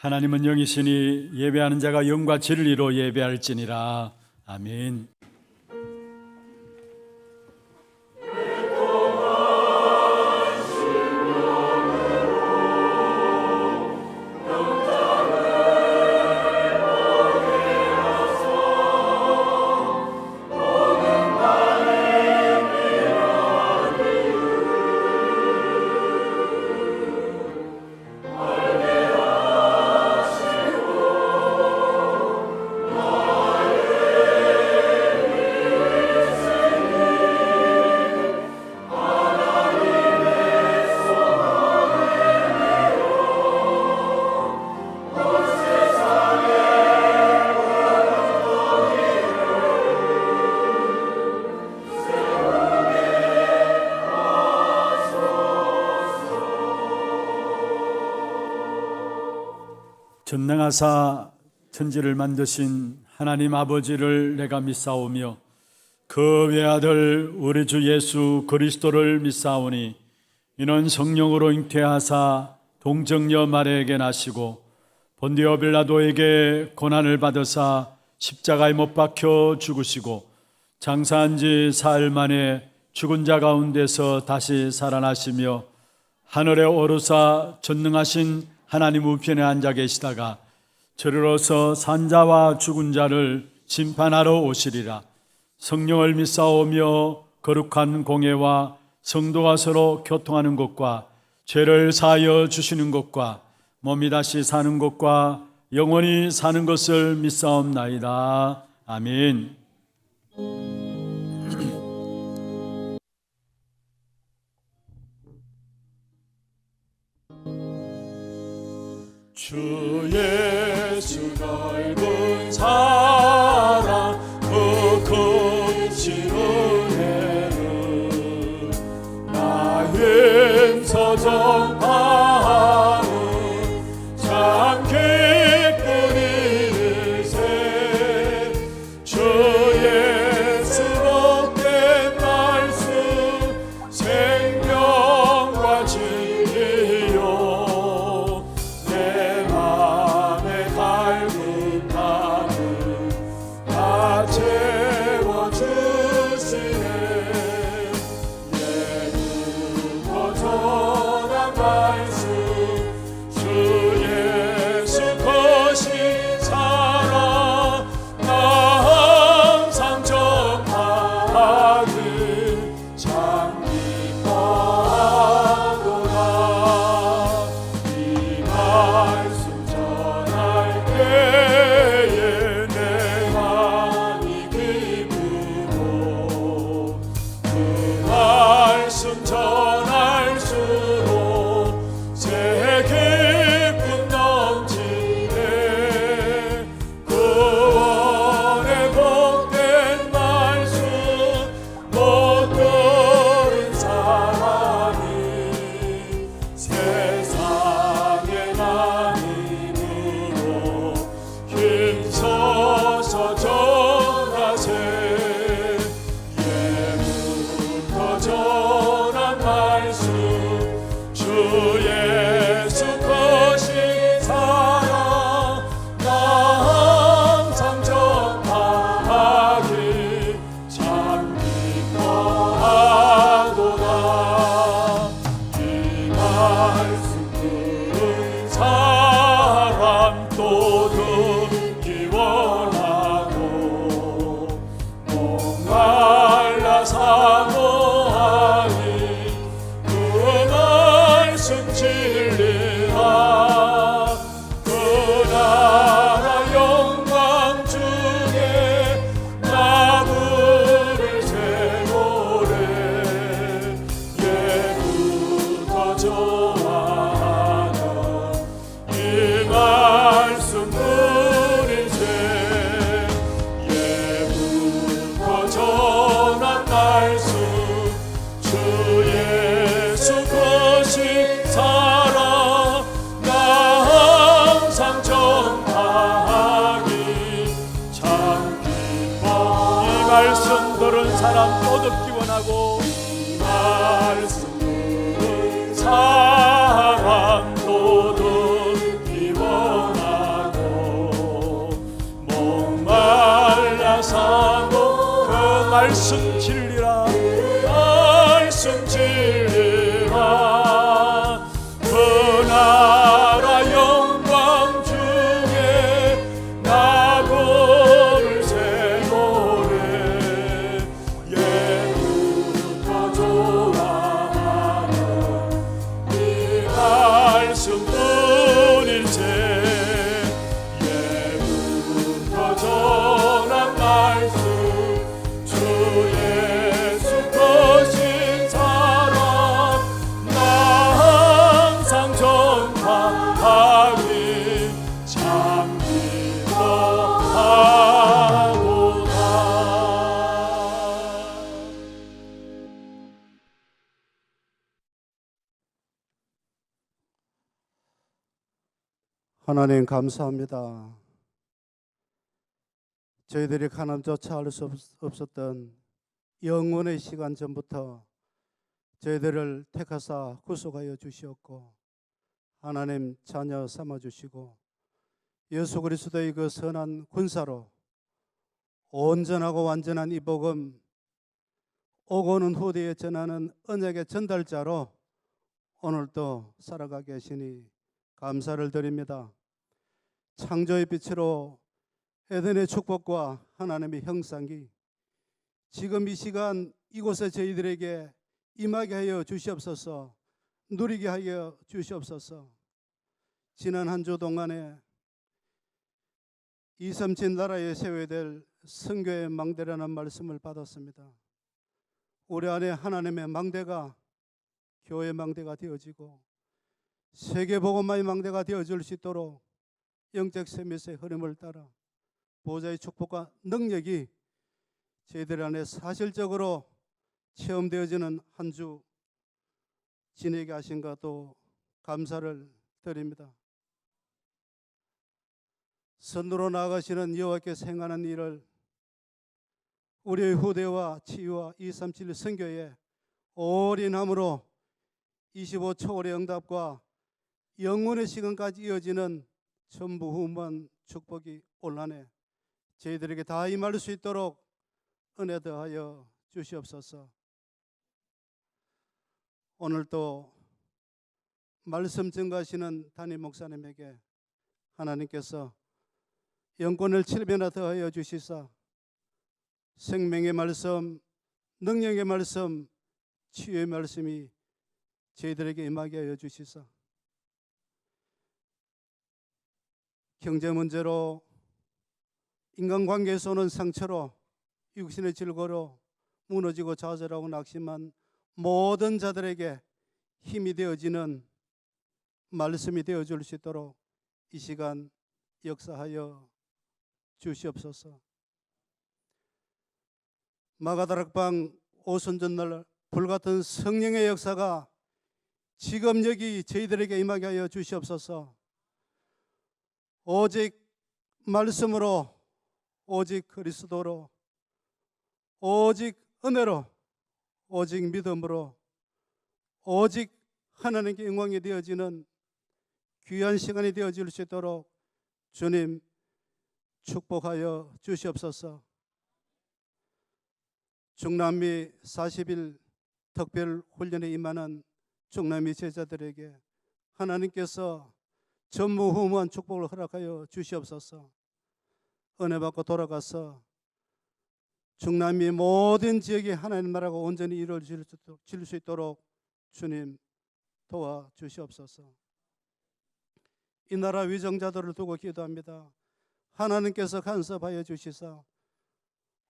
하나님은 영이시니 예배하는 자가 영과 진리로 예배할지니라. 아멘. 전능하사 천지를 만드신 하나님 아버지를 내가 믿사오며 그 외아들 우리 주 예수 그리스도를 믿사오니 이는 성령으로 잉태하사 동정녀 마리아에게 나시고 본디오 빌라도에게 고난을 받으사 십자가에 못 박혀 죽으시고 장사한 지 사흘 만에 죽은 자 가운데서 다시 살아나시며 하늘에 오르사 전능하신 하나님 우편에 앉아 계시다가 저리로서 산자와 죽은 자를 심판하러 오시리라. 성령을 믿사오며 거룩한 공예와 성도가 서로 교통하는 것과 죄를 사하여 주시는 것과 몸이 다시 사는 것과 영원히 사는 것을 믿사옵나이다. 아멘. 주 예수 넓은 사랑 그 크신 은혜를 나 힘써 전하는 참 기쁜 일세. 주 예수로 된 말씀 생명과 진리요 말씀 들은 사람 또 듣기 원하고 말씀 들은 사람 또 듣기 원하고 말씀 진리라 말씀 진리라 그 나라 영광 중에 나 부를 새 노래 예부터 조랑하는 이 말씀뿐일세 예부터 전한 말씀 주 예수 거신 사랑 나 항상 전파하기 참 기뻐하도다. 하나님 감사합니다. 저희들이 하나님조차 알 수 없었던 영원의 시간 전부터 저희들을 택하사 구속하여 주시었고 하나님 자녀 삼아주시고 예수 그리스도의 그 선한 군사로 온전하고 완전한 이 복음 오고는 후대에 전하는 언약의 전달자로 오늘도 살아가 계시니 감사를 드립니다. 창조의 빛으로 에덴의 축복과 하나님의 형상이 지금 이 시간 이곳에 저희들에게 임하게 하여 주시옵소서. 누리게 하여 주시옵소서. 지난 한 주 동안에 이섬진 나라에 세워야 될 선교의 망대라는 말씀을 받았습니다. 우리 안에 하나님의 망대가 교회 망대가 되어지고 세계 복음화의 망대가 되어질 수 있도록 영적 세미스의 흐름을 따라 보좌의 축복과 능력이 저희들 안에 사실적으로 체험되어지는 한 주 지내게 하신 것도 감사를 드립니다. 선으로 나아가시는 여호와께서 행하는 일을 우리의 후대와 치유와 237 선교에 올인함으로 25초월의 응답과 영원의 시간까지 이어지는 전무후무한 축복이 올한해 저희들에게 다 임할 수 있도록 은혜 더하여 주시옵소서. 오늘도 말씀 증거하시는 담임 목사님에게 하나님께서 영권을 7배나 더하여 주시사 생명의 말씀, 능력의 말씀, 치유의 말씀이 저희들에게 임하게 하여 주시사 경제 문제로 인간관계에서 오는 상처로 육신의 질고로 무너지고 좌절하고 낙심한 모든 자들에게 힘이 되어지는 말씀이 되어줄 수 있도록 이 시간 역사하여 주시옵소서. 마가다락방 오순절날 불같은 성령의 역사가 지금 여기 저희들에게 임하게 하여 주시옵소서. 오직 말씀으로, 오직 그리스도로, 오직 은혜로, 오직 믿음으로, 오직 하나님께 영광이 되어지는 귀한 시간이 되어질 수 있도록 주님 축복하여 주시옵소서. 중남미 40일 특별 훈련에 임하는 중남미 제자들에게 하나님께서 전무후무한 축복을 허락하여 주시옵소서. 은혜 받고 돌아가서 중남미 모든 지역에 하나님 나라가 온전히 이루어질 수 있도록 주님 도와주시옵소서. 이 나라 위정자들을 두고 기도합니다. 하나님께서 간섭하여 주시사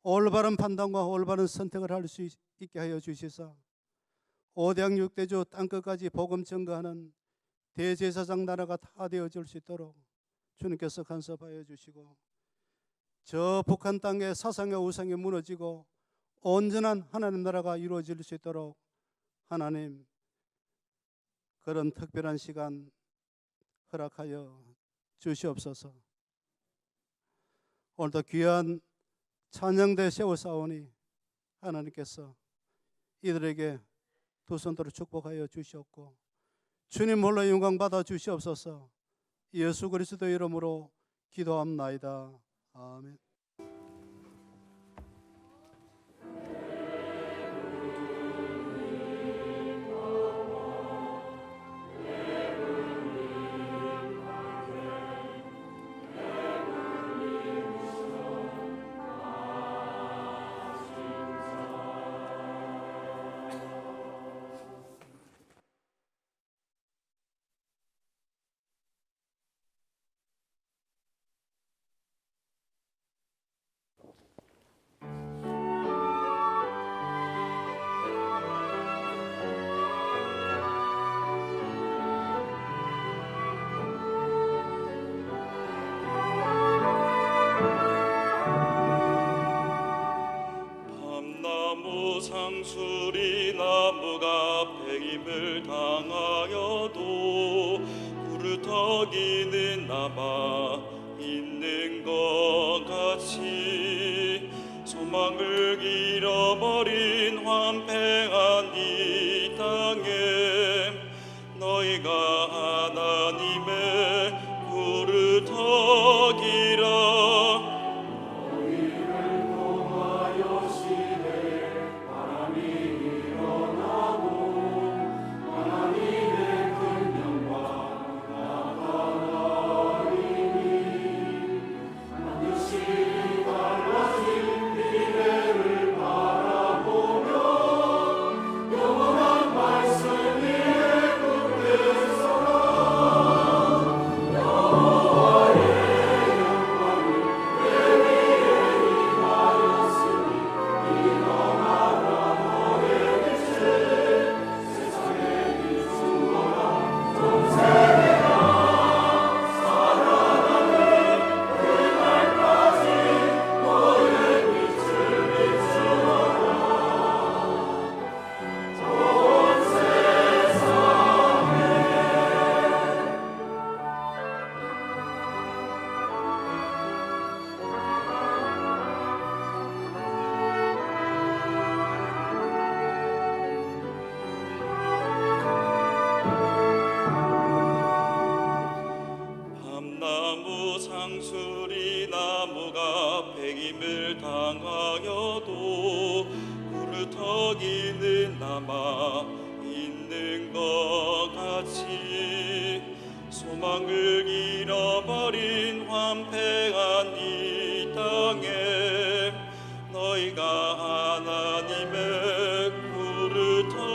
올바른 판단과 올바른 선택을 할 수 있게 하여 주시사 오대양 육대주 땅끝까지 복음 증거하는 대제사장 나라가 다 되어질 수 있도록 주님께서 간섭하여 주시고 저 북한 땅의 사상의 우상이 무너지고 온전한 하나님 나라가 이루어질 수 있도록 하나님 그런 특별한 시간 허락하여 주시옵소서. 오늘도 귀한 찬양대 세워싸우니 하나님께서 이들에게 두 손으로 축복하여 주시옵고 주님 홀로 영광 받아 주시옵소서. 예수 그리스도 이름으로 기도합나이다. 아멘. 흙터기는 남아 있는 것 같이 소망을 잃어버린 황폐한 이 땅에 너희가 하나님의 그루터기라. 밤나무 상수리 나무가 백임을 당하여도 그루터기는 남아 있는 것 같이 소망을 잃어버린 황폐한 이 땅에 너희가 하나님의 그루터기라.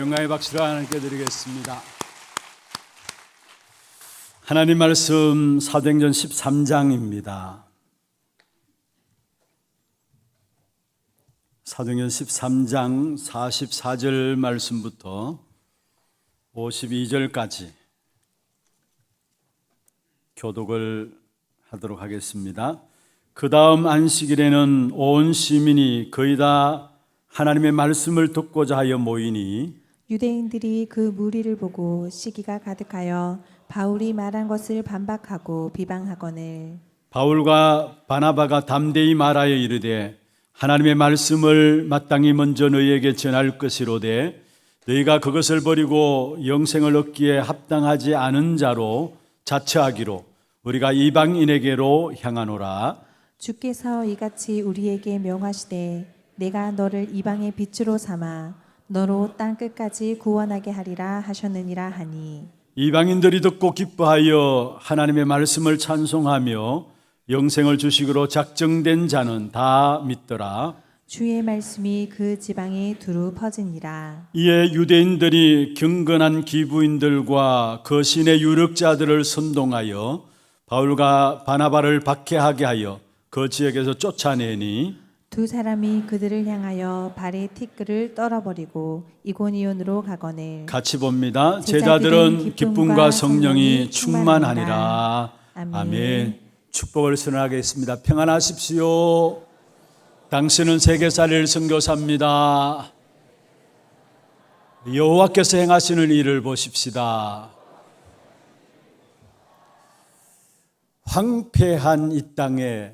영광의 박수를 하나님께 드리겠습니다. 하나님 말씀 사도행전 13장입니다. 사도행전 13장 44절 말씀부터 52절까지 교독을 하도록 하겠습니다. 그 다음 안식일에는 온 시민이 거의 다 하나님의 말씀을 듣고자 하여 모이니 유대인들이 그 무리를 보고 시기가 가득하여 바울이 말한 것을 반박하고 비방하거늘 바울과 바나바가 담대히 말하여 이르되 하나님의 말씀을 마땅히 먼저 너희에게 전할 것이로되 너희가 그것을 버리고 영생을 얻기에 합당하지 않은 자로 자처하기로 우리가 이방인에게로 향하노라. 주께서 이같이 우리에게 명하시되 내가 너를 이방의 빛으로 삼아 너로 땅 끝까지 구원하게 하리라 하셨느니라 하니 이방인들이 듣고 기뻐하여 하나님의 말씀을 찬송하며 영생을 주시기로 작정된 자는 다 믿더라. 주의 말씀이 그 지방에 두루 퍼지니라. 이에 유대인들이 경건한 기부인들과 거신의 유력자들을 선동하여 바울과 바나바를 박해하게 하여 그 지역에서 쫓아내니 두 사람이 그들을 향하여 발에 티끌을 떨어버리고 이고니온으로 가거늘. 같이 봅니다. 제자들은 제자들은 기쁨과 성령이 충만하니라. 아멘. 아멘. 축복을 선언하겠습니다. 평안하십시오. 당신은 세계살일 선교사입니다. 여호와께서 행하시는 일을 보십시다. 황폐한 이 땅에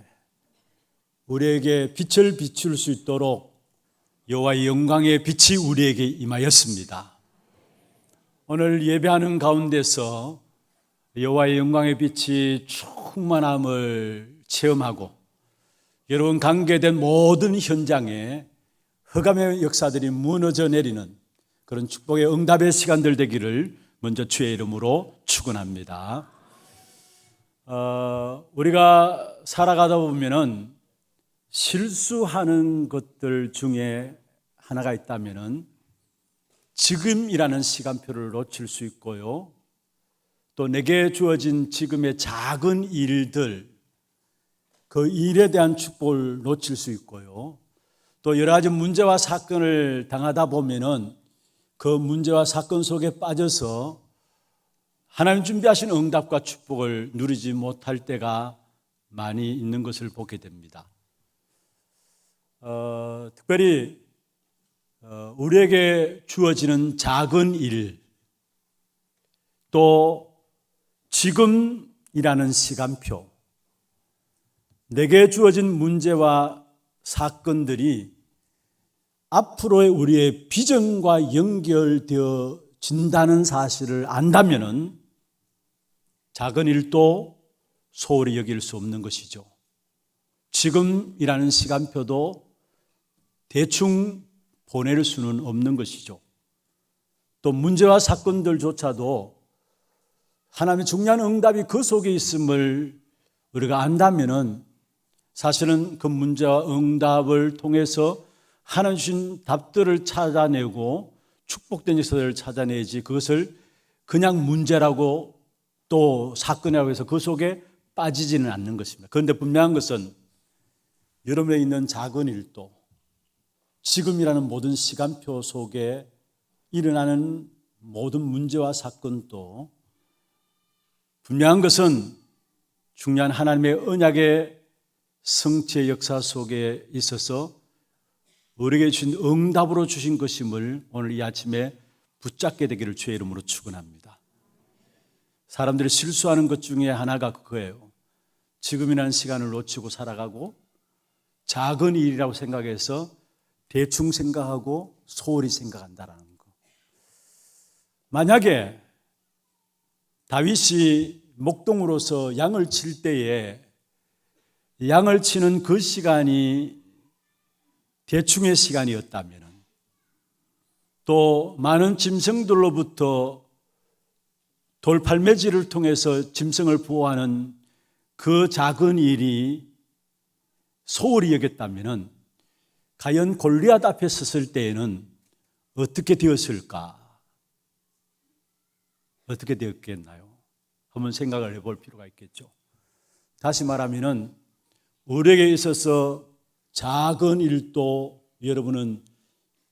우리에게 빛을 비출 수 있도록 여호와의 영광의 빛이 우리에게 임하였습니다. 오늘 예배하는 가운데서 여호와의 영광의 빛이 충만함을 체험하고 여러분 관계된 모든 현장에 흑암의 역사들이 무너져 내리는 그런 축복의 응답의 시간들 되기를 먼저 주의 이름으로 축원합니다. 우리가 살아가다 보면은 실수하는 것들 중에 하나가 있다면은 지금이라는 시간표를 놓칠 수 있고요. 또 내게 주어진 지금의 작은 일들, 그 일에 대한 축복을 놓칠 수 있고요. 또 여러 가지 문제와 사건을 당하다 보면은 그 문제와 사건 속에 빠져서 하나님 준비하신 응답과 축복을 누리지 못할 때가 많이 있는 것을 보게 됩니다. 특별히 우리에게 주어지는 작은 일, 또 지금이라는 시간표, 내게 주어진 문제와 사건들이 앞으로의 우리의 비전과 연결되어진다는 사실을 안다면은 작은 일도 소홀히 여길 수 없는 것이죠. 지금이라는 시간표도 대충 보낼 수는 없는 것이죠. 또 문제와 사건들조차도 하나님의 중요한 응답이 그 속에 있음을 우리가 안다면은 사실은 그 문제와 응답을 통해서 하나님 주신 답들을 찾아내고 축복된 역사들을 찾아내지 그것을 그냥 문제라고 또 사건이라고 해서 그 속에 빠지지는 않는 것입니다. 그런데 분명한 것은 여러분에 있는 작은 일도 지금이라는 모든 시간표 속에 일어나는 모든 문제와 사건도 분명한 것은 중요한 하나님의 언약의 성취의 역사 속에 있어서 우리에게 주신 응답으로 주신 것임을 오늘 이 아침에 붙잡게 되기를 주의 이름으로 축원합니다. 사람들이 실수하는 것 중에 하나가 그거예요. 지금이라는 시간을 놓치고 살아가고 작은 일이라고 생각해서 대충 생각하고 소홀히 생각한다라는 거. 만약에 다윗이 목동으로서 양을 칠 때에 양을 치는 그 시간이 대충의 시간이었다면 또 많은 짐승들로부터 돌팔매질을 통해서 짐승을 보호하는 그 작은 일이 소홀히 여겼다면 과연 골리앗 앞에 섰을 때에는 어떻게 되었을까? 어떻게 되었겠나요? 한번 생각을 해볼 필요가 있겠죠. 다시 말하면 우리에게 있어서 작은 일도 여러분은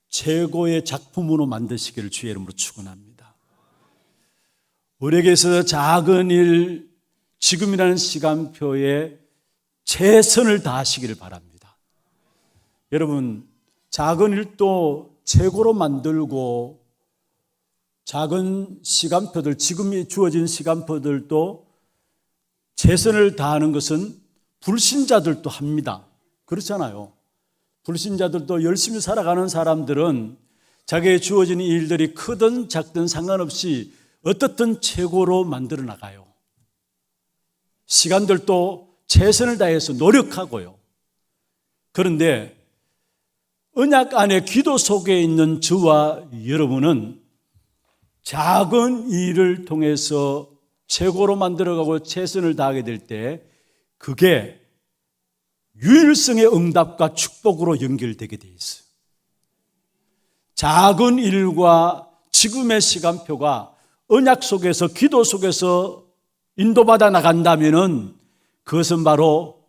최고의 작품으로 만드시기를 주의 이름으로 축원합니다. 우리에게 있어서 작은 일, 지금이라는 시간표에 최선을 다하시기를 바랍니다. 여러분, 작은 일도 최고로 만들고 작은 시간표들, 지금이 주어진 시간표들도 최선을 다하는 것은 불신자들도 합니다. 그렇잖아요. 불신자들도 열심히 살아가는 사람들은 자기의 주어진 일들이 크든 작든 상관없이 어떻든 최고로 만들어 나가요. 시간들도 최선을 다해서 노력하고요. 그런데 언약 안에 기도 속에 있는 저와 여러분은 작은 일을 통해서 최고로 만들어가고 최선을 다하게 될 때 그게 유일성의 응답과 축복으로 연결되게 돼 있어요. 작은 일과 지금의 시간표가 언약 속에서 기도 속에서 인도받아 나간다면은 그것은 바로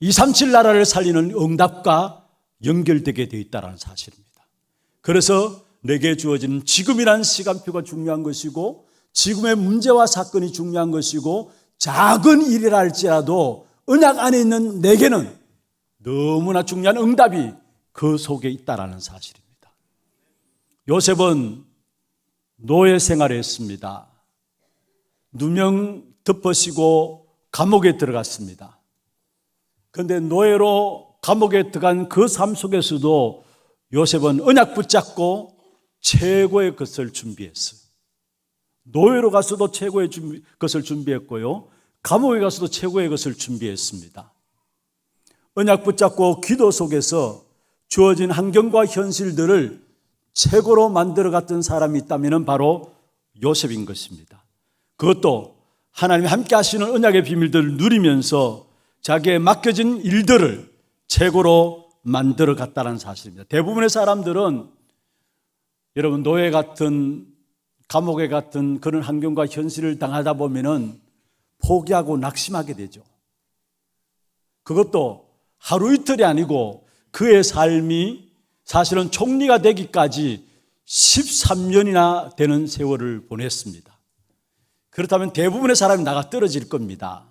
237 나라를 살리는 응답과 연결되게 되어 있다는 사실입니다. 그래서 내게 주어지는 지금이라는 시간표가 중요한 것이고, 지금의 문제와 사건이 중요한 것이고, 작은 일이라 할지라도 언약 안에 있는 내게는 너무나 중요한 응답이 그 속에 있다는 사실입니다. 요셉은 노예 생활을 했습니다. 누명 덮으시고 감옥에 들어갔습니다. 그런데 노예로 감옥에 들어간 그 삶 속에서도 요셉은 언약 붙잡고 최고의 것을 준비했어요. 노예로 가서도 최고의 것을 준비했고요, 감옥에 가서도 최고의 것을 준비했습니다. 언약 붙잡고 기도 속에서 주어진 환경과 현실들을 최고로 만들어갔던 사람이 있다면 바로 요셉인 것입니다. 그것도 하나님이 함께 하시는 언약의 비밀들을 누리면서 자기의 맡겨진 일들을 최고로 만들어갔다는 사실입니다. 대부분의 사람들은 여러분 노예 같은, 감옥에 같은 그런 환경과 현실을 당하다 보면은 포기하고 낙심하게 되죠. 그것도 하루 이틀이 아니고 그의 삶이 사실은 총리가 되기까지 13년이나 되는 세월을 보냈습니다. 그렇다면 대부분의 사람이 나가 떨어질 겁니다.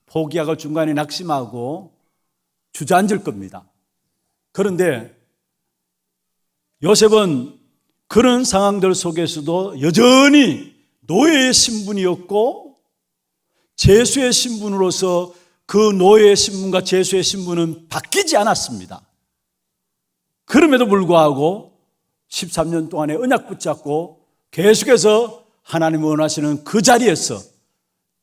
포기하고 중간에 낙심하고 주저앉을 겁니다. 그런데 요셉은 그런 상황들 속에서도 여전히 노예의 신분이었고, 제수의 신분으로서 그 노예의 신분과 제수의 신분은 바뀌지 않았습니다. 그럼에도 불구하고 13년 동안의 언약 붙잡고 계속해서 하나님이 원하시는 그 자리에서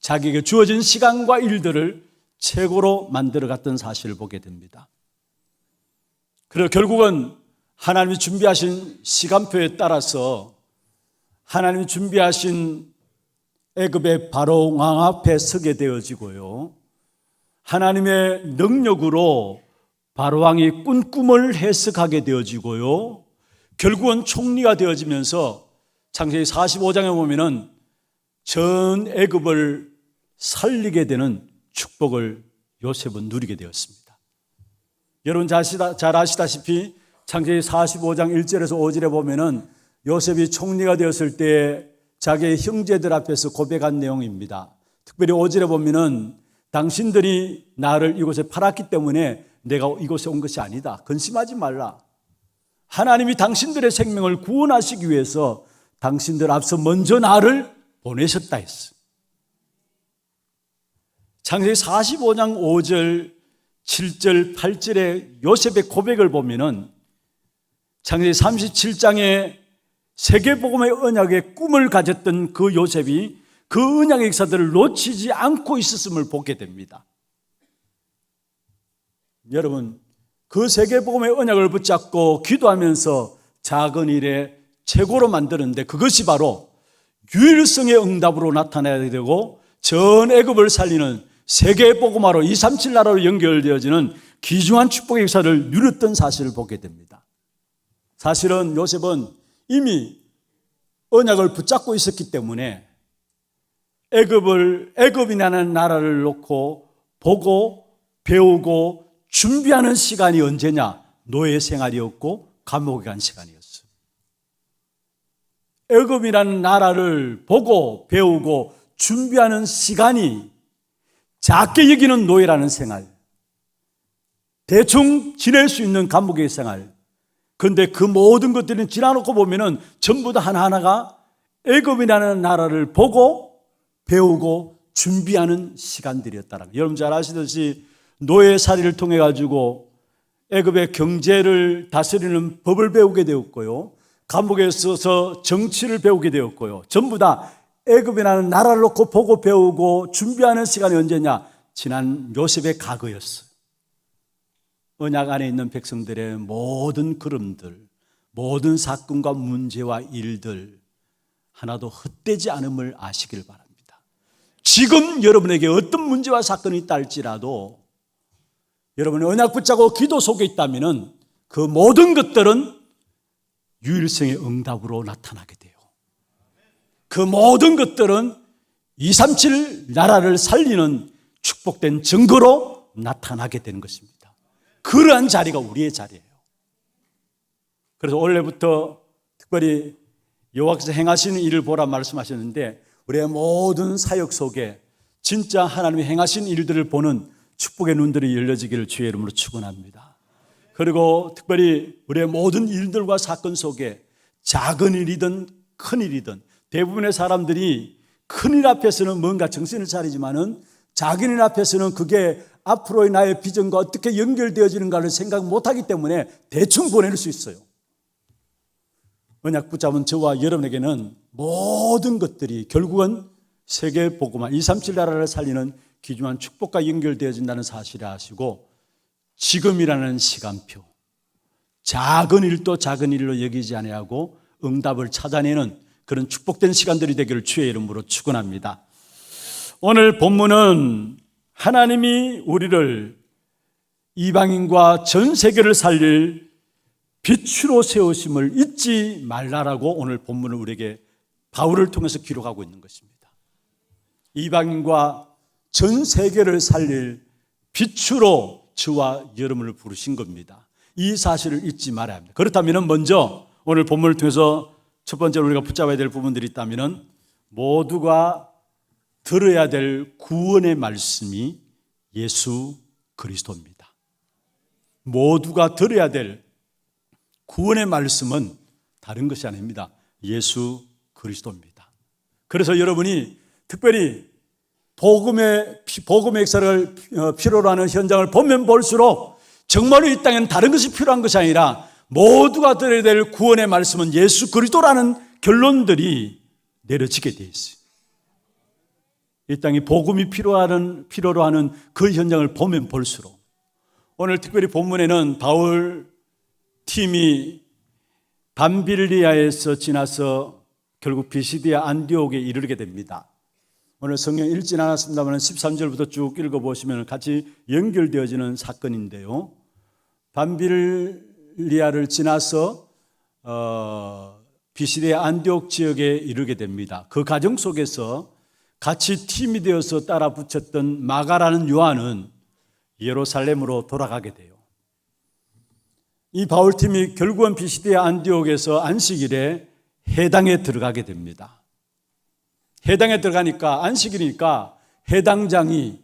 자기에게 주어진 시간과 일들을 최고로 만들어갔던 사실을 보게 됩니다. 그리고 결국은 하나님이 준비하신 시간표에 따라서 하나님이 준비하신 애굽의 바로 왕 앞에 서게 되어지고요, 하나님의 능력으로 바로 왕이 꾼 꿈을 해석하게 되어지고요, 결국은 총리가 되어지면서 창세기 45장에 보면은 전 애굽을 살리게 되는 축복을 요셉은 누리게 되었습니다. 여러분 잘 아시다시피 창세기 45장 1절에서 5절에 보면은 요셉이 총리가 되었을 때 자기의 형제들 앞에서 고백한 내용입니다. 특별히 5절에 보면은 당신들이 나를 이곳에 팔았기 때문에 내가 이곳에 온 것이 아니다. 근심하지 말라. 하나님이 당신들의 생명을 구원하시기 위해서 당신들 앞서 먼저 나를 보내셨다 했어. 창세기 45장 5절, 7절, 8절의 요셉의 고백을 보면은 창세기 37장에 세계복음의 언약의 꿈을 가졌던 그 요셉이 그 언약의 역사들을 놓치지 않고 있었음을 보게 됩니다. 여러분, 그 세계복음의 언약을 붙잡고 기도하면서 작은 일에 최고로 만드는데 그것이 바로 유일성의 응답으로 나타나야 되고 전 애굽을 살리는 세계복음화로 237 나라로 연결되어지는 귀중한 축복의 역사를 누렸던 사실을 보게 됩니다. 사실은 요셉은 이미 언약을 붙잡고 있었기 때문에 애굽이라는 나라를 놓고 보고 배우고 준비하는 시간이 언제냐? 노예 생활이었고 감옥에 간 시간이었어요. 애굽이라는 나라를 보고 배우고 준비하는 시간이 작게 여기는 노예라는 생활, 대충 지낼 수 있는 감옥의 생활, 그런데 그 모든 것들은 지나놓고 보면은 전부 다 하나하나가 애굽이라는 나라를 보고 배우고 준비하는 시간들이었다는 거예요. 여러분 잘 아시듯이 노예살이를 통해 가지고 애굽의 경제를 다스리는 법을 배우게 되었고요, 감옥에 있어서 정치를 배우게 되었고요, 전부 다 애굽이라는 나라를 놓고 보고 배우고 준비하는 시간이 언제냐? 지난 요셉의 과거였어요. 언약 안에 있는 백성들의 모든 걸음들, 모든 사건과 문제와 일들 하나도 헛되지 않음을 아시길 바랍니다. 지금 여러분에게 어떤 문제와 사건이 있다 할지라도 여러분이 언약 붙잡고 기도 속에 있다면 그 모든 것들은 유일성의 응답으로 나타나게 돼요. 그 모든 것들은 237 나라를 살리는 축복된 증거로 나타나게 되는 것입니다. 그러한 자리가 우리의 자리예요. 그래서 원래부터 특별히 여호와께서 행하시는 일을 보라 말씀하셨는데 우리의 모든 사역 속에 진짜 하나님이 행하신 일들을 보는 축복의 눈들이 열려지기를 주의 이름으로 축원합니다. 그리고 특별히 우리의 모든 일들과 사건 속에 작은 일이든 큰 일이든 대부분의 사람들이 큰 일 앞에서는 뭔가 정신을 차리지만은 작은 일 앞에서는 그게 앞으로의 나의 비전과 어떻게 연결되어지는가를 생각 못하기 때문에 대충 보낼 수 있어요. 언약 붙잡은 저와 여러분에게는 모든 것들이 결국은 세계 복음화 237 나라를 살리는 귀중한 축복과 연결되어진다는 사실을 아시고 지금이라는 시간표, 작은 일도 작은 일로 여기지 아니하고 응답을 찾아내는 그런 축복된 시간들이 되기를 주의 이름으로 축원합니다. 오늘 본문은 하나님이 우리를 이방인과 전 세계를 살릴 빛으로 세우심을 잊지 말라라고 오늘 본문을 우리에게 바울을 통해서 기록하고 있는 것입니다. 이방인과 전 세계를 살릴 빛으로 저와 여러분을 부르신 겁니다. 이 사실을 잊지 말아야 합니다. 그렇다면 먼저 오늘 본문을 통해서 첫 번째로 우리가 붙잡아야 될 부분들이 있다면 모두가 들어야 될 구원의 말씀이 예수 그리스도입니다. 모두가 들어야 될 구원의 말씀은 다른 것이 아닙니다. 예수 그리스도입니다. 그래서 여러분이 특별히 복음의 역사를 필요로 하는 현장을 보면 볼수록 정말로 이 땅에는 다른 것이 필요한 것이 아니라 모두가 들어야 될 구원의 말씀은 예수 그리스도라는 결론들이 내려지게 되어 있어요. 이 땅이 복음이 필요로 하는 그 현장을 보면 볼수록 오늘 특별히 본문에는 바울 팀이 밤빌리아에서 지나서 결국 비시디아 안디옥에 이르게 됩니다. 오늘 성경 읽진 않았습니다만 13절부터 쭉 읽어보시면 같이 연결되어지는 사건인데요. 밤빌리아를 지나서 비시디아 안디옥 지역에 이르게 됩니다. 그 과정 속에서 같이 팀이 되어서 따라 붙였던 마가라는 요한은 예루살렘으로 돌아가게 돼요. 이 바울팀이 결국은 비시디아 안디옥에서 안식일에 해당에 들어가게 됩니다. 해당에 들어가니까 안식일이니까 해당장이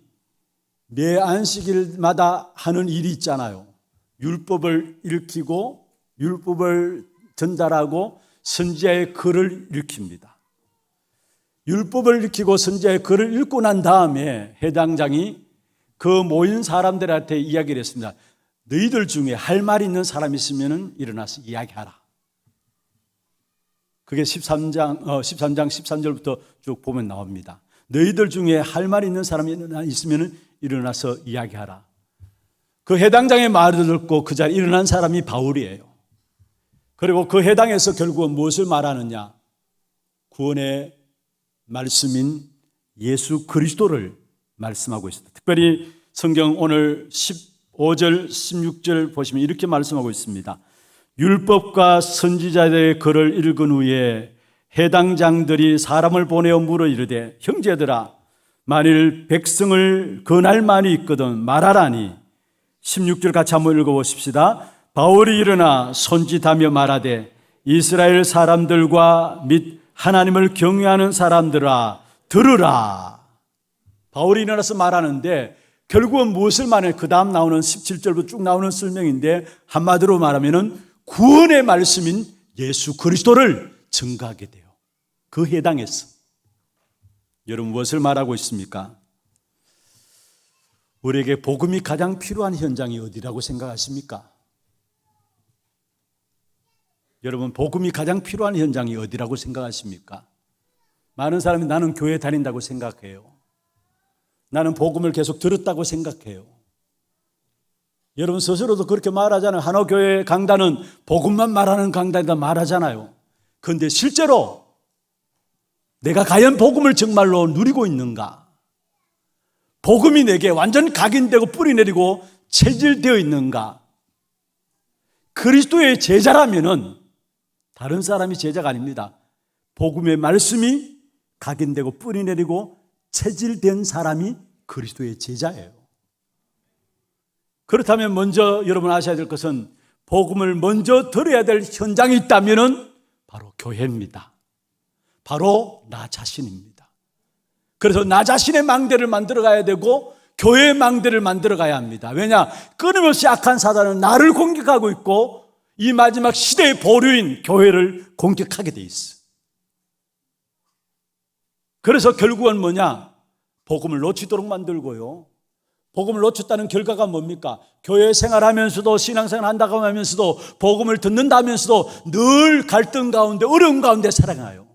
매 안식일마다 하는 일이 있잖아요. 율법을 읽히고 율법을 전달하고 선지자의 글을 읽힙니다. 율법을 읽히고 선지자의 글을 읽고 난 다음에 해당장이 그 모인 사람들한테 이야기를 했습니다. 너희들 중에 할 말이 있는 사람이 있으면 일어나서 이야기하라. 그게 13장 13절부터 쭉 보면 나옵니다. 너희들 중에 할 말이 있는 사람이 있으면 일어나서 이야기하라. 그 해당장의 말을 듣고 그 자리에 일어난 사람이 바울이에요. 그리고 그 해당에서 결국은 무엇을 말하느냐? 구원의 말씀인 예수 그리스도를 말씀하고 있습니다. 특별히 성경 오늘 15절, 16절 보시면 이렇게 말씀하고 있습니다. 율법과 선지자들의 글을 읽은 후에 해당장들이 사람을 보내어 물어 이르되 형제들아 만일 백성을 건할 말이 있거든 말하라니. 16절 같이 한번 읽어보십시다. 바울이 일어나 손짓하며 말하되 이스라엘 사람들과 및 하나님을 경외하는 사람들아 들으라. 바울이 일어나서 말하는데 결국은 무엇을 말해? 그 다음 나오는 17절부터 쭉 나오는 설명인데 한마디로 말하면 구원의 말씀인 예수 그리스도를 증거하게 돼요. 그 해당에서. 여러분 무엇을 말하고 있습니까? 우리에게 복음이 가장 필요한 현장이 어디라고 생각하십니까? 여러분 복음이 가장 필요한 현장이 어디라고 생각하십니까? 많은 사람이 나는 교회 다닌다고 생각해요. 나는 복음을 계속 들었다고 생각해요. 여러분 스스로도 그렇게 말하잖아요. 한옥교회 강단은 복음만 말하는 강단이다 말하잖아요. 그런데 실제로 내가 과연 복음을 정말로 누리고 있는가? 복음이 내게 완전 각인되고 뿌리내리고 체질되어 있는가? 그리스도의 제자라면은 다른 사람이 제자가 아닙니다. 복음의 말씀이 각인되고 뿌리내리고 체질된 사람이 그리스도의 제자예요. 그렇다면 먼저 여러분 아셔야 될 것은 복음을 먼저 들어야 될 현장이 있다면 바로 교회입니다. 바로 나 자신입니다. 그래서 나 자신의 망대를 만들어 가야 되고 교회의 망대를 만들어 가야 합니다. 왜냐? 끊임없이 악한 사단은 나를 공격하고 있고 이 마지막 시대의 보류인 교회를 공격하게 돼 있어. 그래서 결국은 뭐냐? 복음을 놓치도록 만들고요. 복음을 놓쳤다는 결과가 뭡니까? 교회 생활하면서도 신앙생활 한다고 하면서도 복음을 듣는다 하면서도 늘 갈등 가운데 어려움 가운데 살아가요.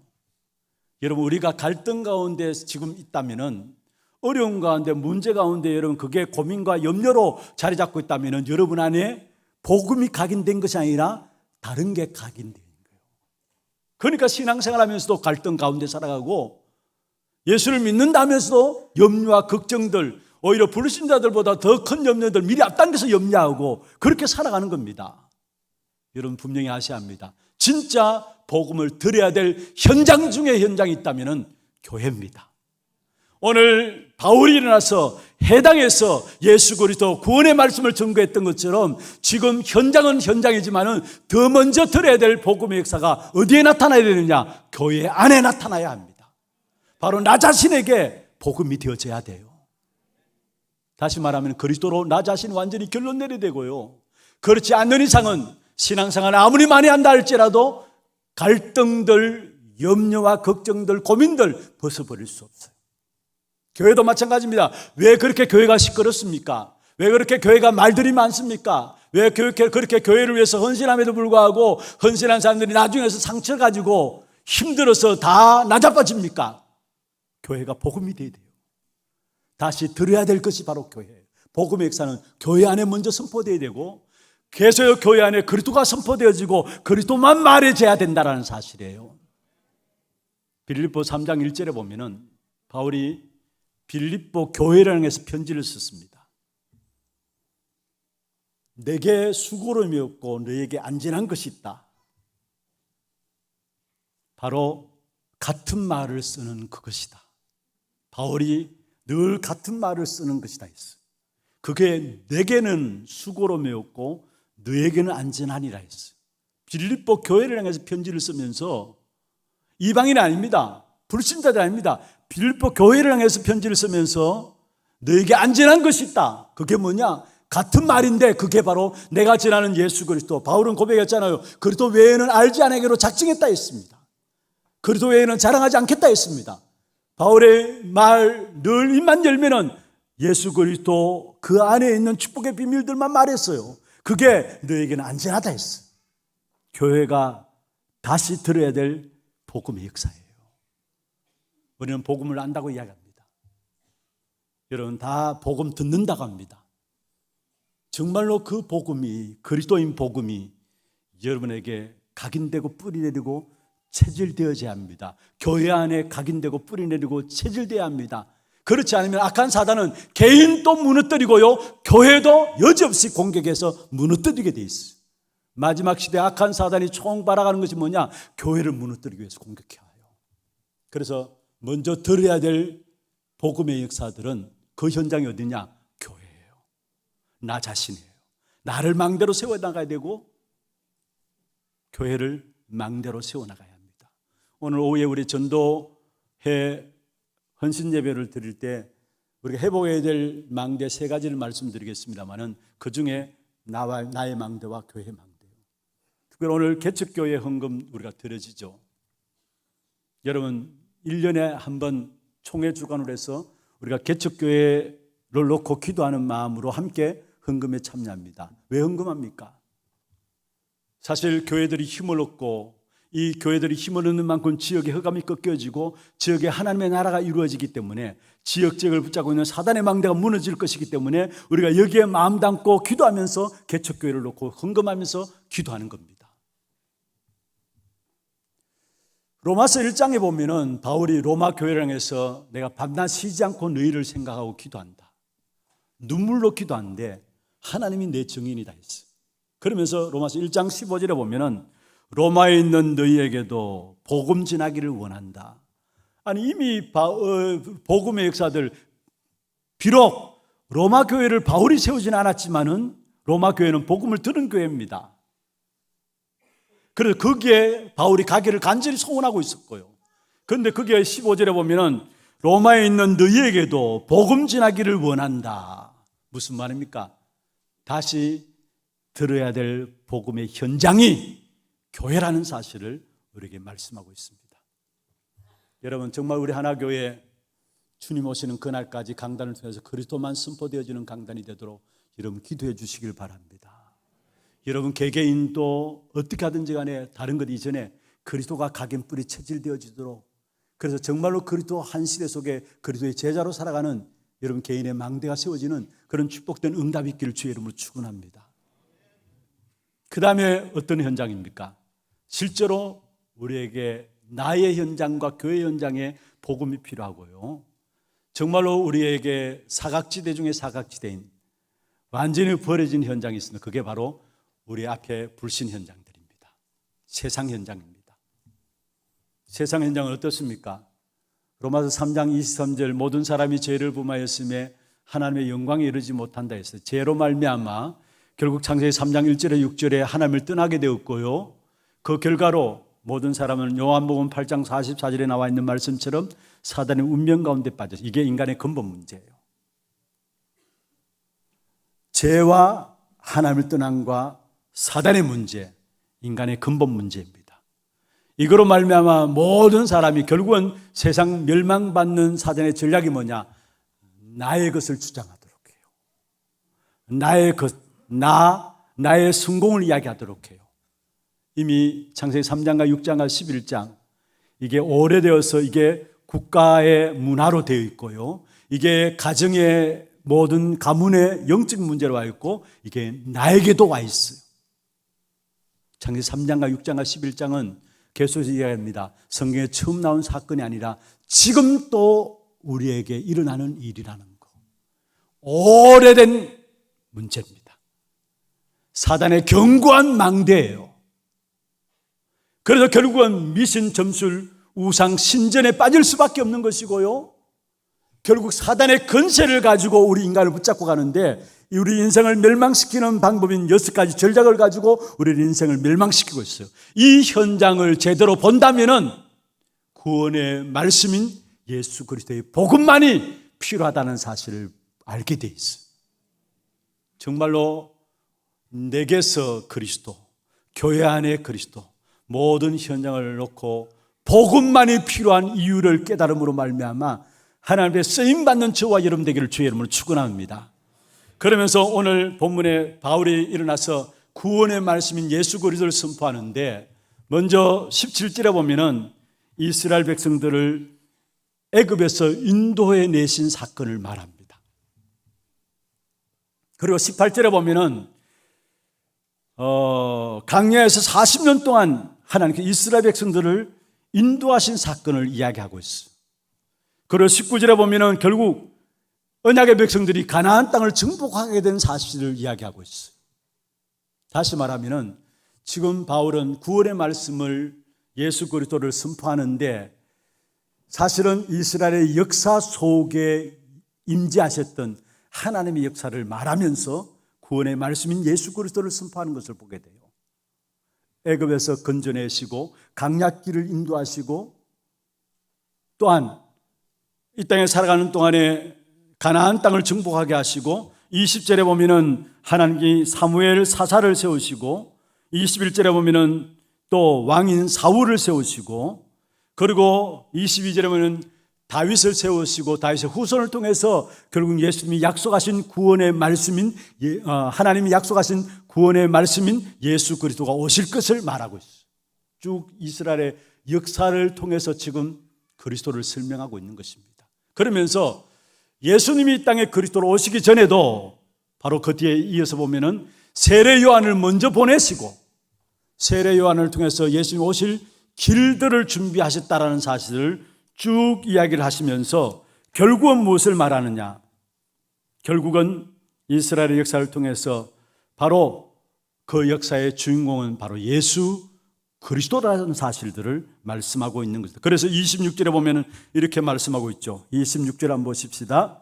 여러분 우리가 갈등 가운데 지금 있다면은 어려움 가운데 문제 가운데 여러분 그게 고민과 염려로 자리 잡고 있다면은 여러분 안에 복음이 각인된 것이 아니라 다른 게 각인된 거예요. 그러니까 신앙생활 하면서도 갈등 가운데 살아가고 예수를 믿는다면서도 염려와 걱정들 오히려 불신자들보다 더 큰 염려들 미리 앞당겨서 염려하고 그렇게 살아가는 겁니다. 여러분 분명히 아셔야 합니다. 진짜 복음을 들어야 될 현장 중에 현장이 있다면 교회입니다. 오늘 바울이 일어나서 해당에서 예수 그리스도 구원의 말씀을 전거했던 것처럼 지금 현장은 현장이지만 더 먼저 들어야 될 복음의 역사가 어디에 나타나야 되느냐? 교회 안에 나타나야 합니다. 바로 나 자신에게 복음이 되어져야 돼요. 다시 말하면 그리스도로 나 자신 완전히 결론 내려야 되고요. 그렇지 않는 이상은 신앙생활 아무리 많이 한다 할지라도 갈등들, 염려와 걱정들, 고민들 벗어버릴 수 없어요. 교회도 마찬가지입니다. 왜 그렇게 교회가 시끄럽습니까? 왜 그렇게 교회가 말들이 많습니까? 왜 그렇게 교회를 위해서 헌신함에도 불구하고 헌신한 사람들이 나중에서 상처 가지고 힘들어서 다 나자빠집니까? 교회가 복음이 돼야 돼요. 다시 들어야 될 것이 바로 교회예요. 복음의 역사는 교회 안에 먼저 선포되어야 되고 계속 교회 안에 그리스도가 선포되어지고 그리스도만 말해져야 된다는 사실이에요. 빌립보 3장 1절에 보면은 바울이 빌립보 교회를 향해서 편지를 썼습니다. 내게 수고로움이 없고 너에게 안전한 것이 있다. 바로 같은 말을 쓰는 그것이다. 바울이 늘 같은 말을 쓰는 것이다 했어. 그게 내게는 수고로움이 없고 너에게는 안전하니라 했어. 빌립보 교회를 향해서 편지를 쓰면서 이방인이 아닙니다. 불신자들 아닙니다. 빌립보 교회를 향해서 편지를 쓰면서 너에게 안전한 것이 있다. 그게 뭐냐? 같은 말인데 그게 바로 내가 전하는 예수 그리스도. 바울은 고백했잖아요. 그리스도 외에는 알지 않으기로 작정했다 했습니다. 그리스도 외에는 자랑하지 않겠다 했습니다. 바울의 말 늘 입만 열면은 예수 그리스도 그 안에 있는 축복의 비밀들만 말했어요. 그게 너에게는 안전하다 했어. 교회가 다시 들어야 될 복음의 역사예요. 우리는 복음을 안다고 이야기합니다. 여러분 다 복음 듣는다고 합니다. 정말로 그 복음이 그리스도인 복음이 여러분에게 각인되고 뿌리내리고 체질되어져야 합니다. 교회 안에 각인되고 뿌리내리고 체질되어야 합니다. 그렇지 않으면 악한 사단은 개인도 무너뜨리고요 교회도 여지없이 공격해서 무너뜨리게 돼 있어요. 마지막 시대 악한 사단이 총 발악하는 것이 뭐냐? 교회를 무너뜨리기 위해서 공격해요. 그래서 먼저 들어야 될 복음의 역사들은 그 현장이 어디냐? 교회예요. 나 자신이에요. 나를 망대로 세워나가야 되고 교회를 망대로 세워나가야 합니다. 오늘 오후에 우리 전도회 헌신 예배를 드릴 때 우리가 회복해야 될 망대 세 가지를 말씀드리겠습니다만은 그 중에 나의 망대와 교회의 망대예요. 특별히 오늘 개척교회 헌금 우리가 드려지죠. 여러분 1년에 한 번 총회 주관을 해서 우리가 개척교회를 놓고 기도하는 마음으로 함께 헌금에 참여합니다. 왜 헌금합니까? 사실 교회들이 힘을 얻고 이 교회들이 힘을 얻는 만큼 지역의 흑암이 꺾여지고 지역에 하나님의 나라가 이루어지기 때문에 지역을 붙잡고 있는 사단의 망대가 무너질 것이기 때문에 우리가 여기에 마음 담고 기도하면서 개척교회를 놓고 헌금하면서 기도하는 겁니다. 로마서 1장에 보면은 바울이 로마 교회를 향해서 내가 밤낮 쉬지 않고 너희를 생각하고 기도한다. 눈물로 기도하는데 하나님이 내 증인이다 했어. 그러면서 로마서 1장 15절에 보면은 로마에 있는 너희에게도 복음 전하기를 원한다. 아니 이미 복음의 역사들 비록 로마 교회를 바울이 세우진 않았지만은 로마 교회는 복음을 들은 교회입니다. 그래서 거기에 바울이 가기를 간절히 소원하고 있었고요. 그런데 거기에 15절에 보면은 로마에 있는 너희에게도 복음 전하기를 원한다. 무슨 말입니까? 다시 들어야 될 복음의 현장이 교회라는 사실을 우리에게 말씀하고 있습니다. 여러분, 정말 우리 하나교회 주님 오시는 그날까지 강단을 통해서 그리스도만 선포되어지는 강단이 되도록 여러분 기도해 주시길 바랍니다. 여러분 개개인도 어떻게 하든지 간에 다른 것 이전에 그리스도가 각인뿌리 체질되어지도록, 그래서 정말로 그리스도 한 시대 속에 그리스도의 제자로 살아가는 여러분 개인의 망대가 세워지는 그런 축복된 응답이 있기를 주의 이름으로 축원합니다. 그 다음에 어떤 현장입니까? 실제로 우리에게 나의 현장과 교회 현장에 복음이 필요하고요, 정말로 우리에게 사각지대 중에 사각지대인 완전히 버려진 현장이 있습니다. 그게 바로 우리 앞에 불신 현장들입니다. 세상 현장입니다. 세상 현장은 어떻습니까? 로마서 3장 23절 모든 사람이 죄를 범하였음에 하나님의 영광에 이르지 못한다 했어요. 죄로 말미암아 결국 창세기 3장 1절에 6절에 하나님을 떠나게 되었고요, 그 결과로 모든 사람은 요한복음 8장 44절에 나와 있는 말씀처럼 사단의 운명 가운데 빠졌어요. 이게 인간의 근본 문제예요. 죄와 하나님을 떠남과 사단의 문제, 인간의 근본 문제입니다. 이거로 말미암아 모든 사람이 결국은 세상 멸망받는 사단의 전략이 뭐냐? 나의 것을 주장하도록 해요. 나의 것, 나의 성공을 이야기하도록 해요. 이미 창세기 3장과 6장과 11장, 이게 오래되어서 이게 국가의 문화로 되어 있고요, 이게 가정의 모든 가문의 영적 문제로 와 있고, 이게 나에게도 와 있어요. 창세기 3장과 6장과 11장은 계속해서 이야기합니다. 성경에 처음 나온 사건이 아니라 지금 또 우리에게 일어나는 일이라는 거, 오래된 문제입니다. 사단의 견고한 망대예요. 그래서 결국은 미신, 점술, 우상, 신전에 빠질 수밖에 없는 것이고요, 결국 사단의 권세를 가지고 우리 인간을 붙잡고 가는데, 우리 인생을 멸망시키는 방법인 6가지 전략을 가지고 우리 인생을 멸망시키고 있어요. 이 현장을 제대로 본다면은 구원의 말씀인 예수 그리스도의 복음만이 필요하다는 사실을 알게 돼 있어요. 정말로 내게서 그리스도, 교회 안에 그리스도, 모든 현장을 놓고 복음만이 필요한 이유를 깨달음으로 말미암아 하나님의 쓰임받는 저와 여러분 되기를 주의 이름으로 축원합니다. 그러면서 오늘 본문에 바울이 일어나서 구원의 말씀인 예수 그리스도를 선포하는데, 먼저 17절에 보면은 이스라엘 백성들을 애굽에서 인도해 내신 사건을 말합니다. 그리고 18절에 보면은 광야에서 40년 동안 하나님께 이스라엘 백성들을 인도하신 사건을 이야기하고 있어요. 그리고 19절에 보면은 결국 언약의 백성들이 가나안 땅을 정복하게 된 사실을 이야기하고 있어요. 다시 말하면은 지금 바울은 구원의 말씀을 예수 그리스도를 선포하는데, 사실은 이스라엘의 역사 속에 임재하셨던 하나님의 역사를 말하면서 구원의 말씀인 예수 그리스도를 선포하는 것을 보게 돼요. 애굽에서 건져내시고 강약길을 인도하시고, 또한 이 땅에 살아가는 동안에 가나안 땅을 정복하게 하시고, 20절에 보면은 하나님이 사무엘 사사를 세우시고, 21절에 보면은 또 왕인 사울을 세우시고, 그리고 22절에 보면은 다윗을 세우시고, 다윗의 후손을 통해서 결국 예수님이 약속하신 구원의 말씀인 하나님이 약속하신 구원의 말씀인 예수 그리스도가 오실 것을 말하고 있어요. 쭉 이스라엘의 역사를 통해서 지금 그리스도를 설명하고 있는 것입니다. 그러면서 예수님이 이 땅에 그리스도로 오시기 전에도 바로 그 뒤에 이어서 보면은 세례 요한을 먼저 보내시고, 세례 요한을 통해서 예수님 오실 길들을 준비하셨다라는 사실을 쭉 이야기를 하시면서 결국은 무엇을 말하느냐? 결국은 이스라엘의 역사를 통해서 바로 그 역사의 주인공은 바로 예수 그리스도라는 사실들을 말씀하고 있는 것입니다. 그래서 26절에 보면은 이렇게 말씀하고 있죠. 26절 한번 보십시다.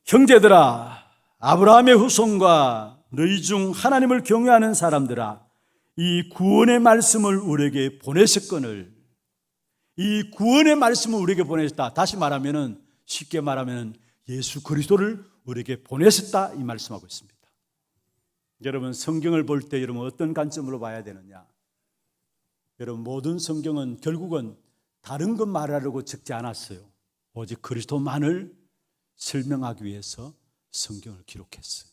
형제들아, 아브라함의 후손과 너희 중 하나님을 경외하는 사람들아, 이 구원의 말씀을 우리에게 보내셨거늘, 이 구원의 말씀을 우리에게 보내셨다. 다시 말하면은, 쉽게 말하면 예수 그리스도를 우리에게 보내셨다, 이 말씀하고 있습니다. 여러분, 성경을 볼 때 여러분 어떤 관점으로 봐야 되느냐? 여러분, 모든 성경은 결국은 다른 것 말하려고 적지 않았어요. 오직 그리스도만을 설명하기 위해서 성경을 기록했어요.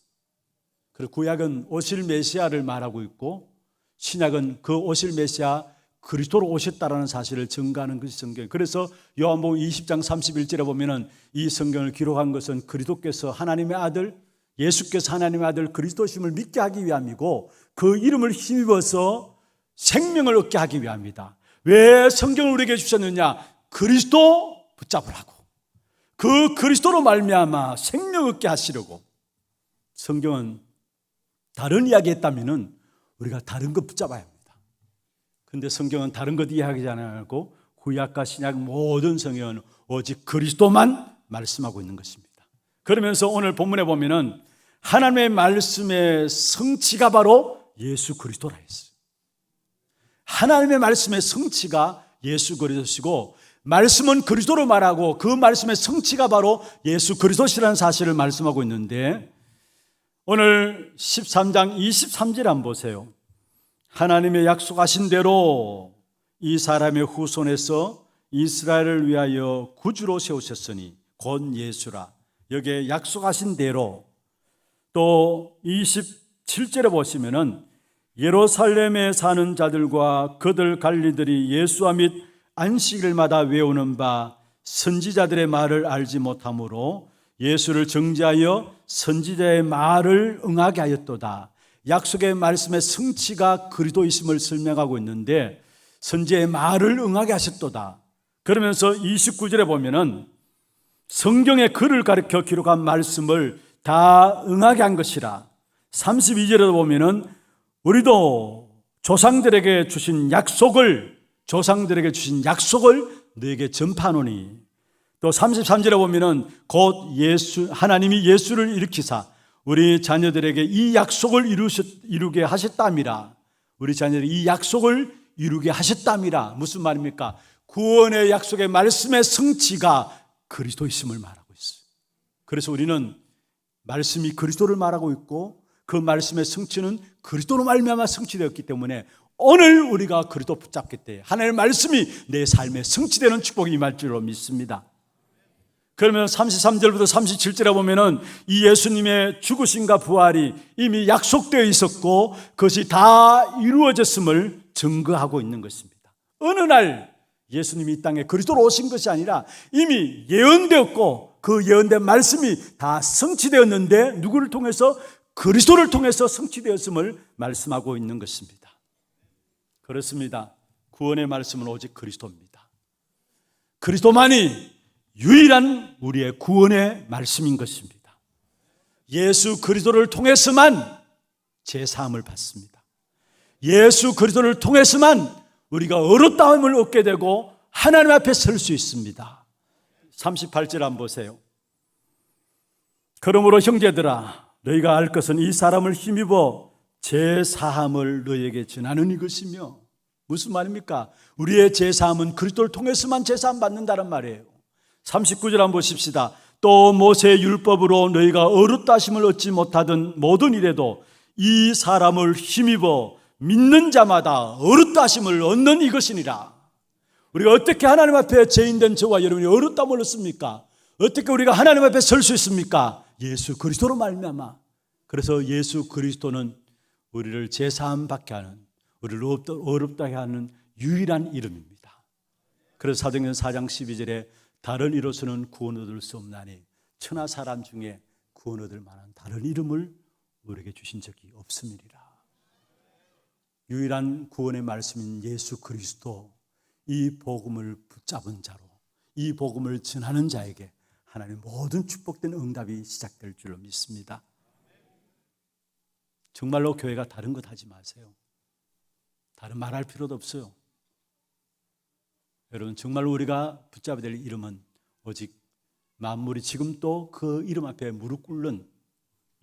그리고 구약은 오실 메시아를 말하고 있고, 신약은 그 오실 메시아 그리스도로 오셨다라는 사실을 증거하는 것이 성경. 그래서 요한복음 20장 31절에 보면은 이 성경을 기록한 것은 그리스도께서 하나님의 아들, 예수께서 하나님의 아들 그리스도심을 믿게 하기 위함이고, 그 이름을 힘입어서 생명을 얻게 하기 위함이다. 왜 성경을 우리에게 주셨느냐? 그리스도 붙잡으라고. 그 그리스도로 말미암아 생명 얻게 하시려고. 성경은 다른 이야기 했다면은 우리가 다른 것 붙잡아야 합니다. 근데 성경은 다른 것 이야기하지 않고 구약과 신약 모든 성경은 오직 그리스도만 말씀하고 있는 것입니다. 그러면서 오늘 본문에 보면은 하나님의 말씀의 성취가 바로 예수 그리스도라 했어요. 하나님의 말씀의 성취가 예수 그리스도시고, 말씀은 그리스도로 말하고 그 말씀의 성취가 바로 예수 그리스도시라는 사실을 말씀하고 있는데, 오늘 13장 23절 한번 보세요. 하나님의 약속하신 대로 이 사람의 후손에서 이스라엘을 위하여 구주로 세우셨으니 곧 예수라. 여기에 약속하신 대로. 또 27절에 보시면은 예루살렘에 사는 자들과 그들 관리들이 예수와 및 안식일마다 외우는 바 선지자들의 말을 알지 못하므로 예수를 정죄하여 선지자의 말을 응하게 하였도다. 약속의 말씀의 성취가 그리스도이심을 설명하고 있는데, 선지자의 말을 응하게 하셨도다. 그러면서 29절에 보면은 성경의 글을 가리켜 기록한 말씀을 다 응하게 한 것이라. 32절에 보면은 우리도 조상들에게 주신 약속을 너에게 전파하노니. 또 33절에 보면은 곧 하나님이 예수를 일으키사 우리 자녀들에게 이 약속을 이루게 하셨답니다. 우리 자녀들이 이 약속을 이루게 하셨답니다. 무슨 말입니까? 구원의 약속의 말씀의 성취가 그리스도이심을 말하고 있어요. 그래서 우리는 말씀이 그리스도를 말하고 있고, 그 말씀의 성취는 그리스도로 말미암아 성취되었기 때문에 오늘 우리가 그리스도 붙잡기 때문에 하나님의 말씀이 내 삶에 성취되는 축복이 임할 줄로 믿습니다. 그러면 33절부터 37절에 보면은 이 예수님의 죽으심과 부활이 이미 약속되어 있었고 그것이 다 이루어졌음을 증거하고 있는 것입니다. 어느 날 예수님이 이 땅에 그리스도로 오신 것이 아니라 이미 예언되었고, 그 예언된 말씀이 다 성취되었는데 누구를 통해서? 그리스도를 통해서 성취되었음을 말씀하고 있는 것입니다. 그렇습니다. 구원의 말씀은 오직 그리스도입니다. 그리스도만이 유일한 우리의 구원의 말씀인 것입니다. 예수 그리스도를 통해서만 제사함을 받습니다. 예수 그리스도를 통해서만 우리가 의롭다함을 얻게 되고 하나님 앞에 설 수 있습니다. 38절 한번 보세요. 그러므로 형제들아, 너희가 알 것은 이 사람을 힘입어 제사함을 너희에게 전하는 이것이며. 무슨 말입니까? 우리의 제사함은 그리스도를 통해서만 제사함 받는다는 말이에요. 39절 한번 보십시다. 또 모세의 율법으로 너희가 어렵다 하심을 얻지 못하던 모든 일에도 이 사람을 힘입어 믿는 자마다 어렵다 하심을 얻는 이것이니라. 우리가 어떻게 하나님 앞에 죄인된 저와 여러분이 어렵다함을 얻습니까? 어떻게 우리가 하나님 앞에 설 수 있습니까? 예수 그리스도로 말미암아. 그래서 예수 그리스도는 우리를 제사함 받게 하는, 우리를 어렵다게 하는 유일한 이름입니다. 그래서 사도행전 4장 12절에 다른 이로서는 구원 얻을 수 없나니 천하 사람 중에 구원 얻을 만한 다른 이름을 우리에게 주신 적이 없음이니라. 유일한 구원의 말씀인 예수 그리스도, 이 복음을 붙잡은 자로, 이 복음을 전하는 자에게 하나님의 모든 축복된 응답이 시작될 줄로 믿습니다. 정말로 교회가 다른 것 하지 마세요. 다른 말할 필요도 없어요. 여러분, 정말로 우리가 붙잡아야 될 이름은 오직 만물이 지금 또 그 이름 앞에 무릎 꿇는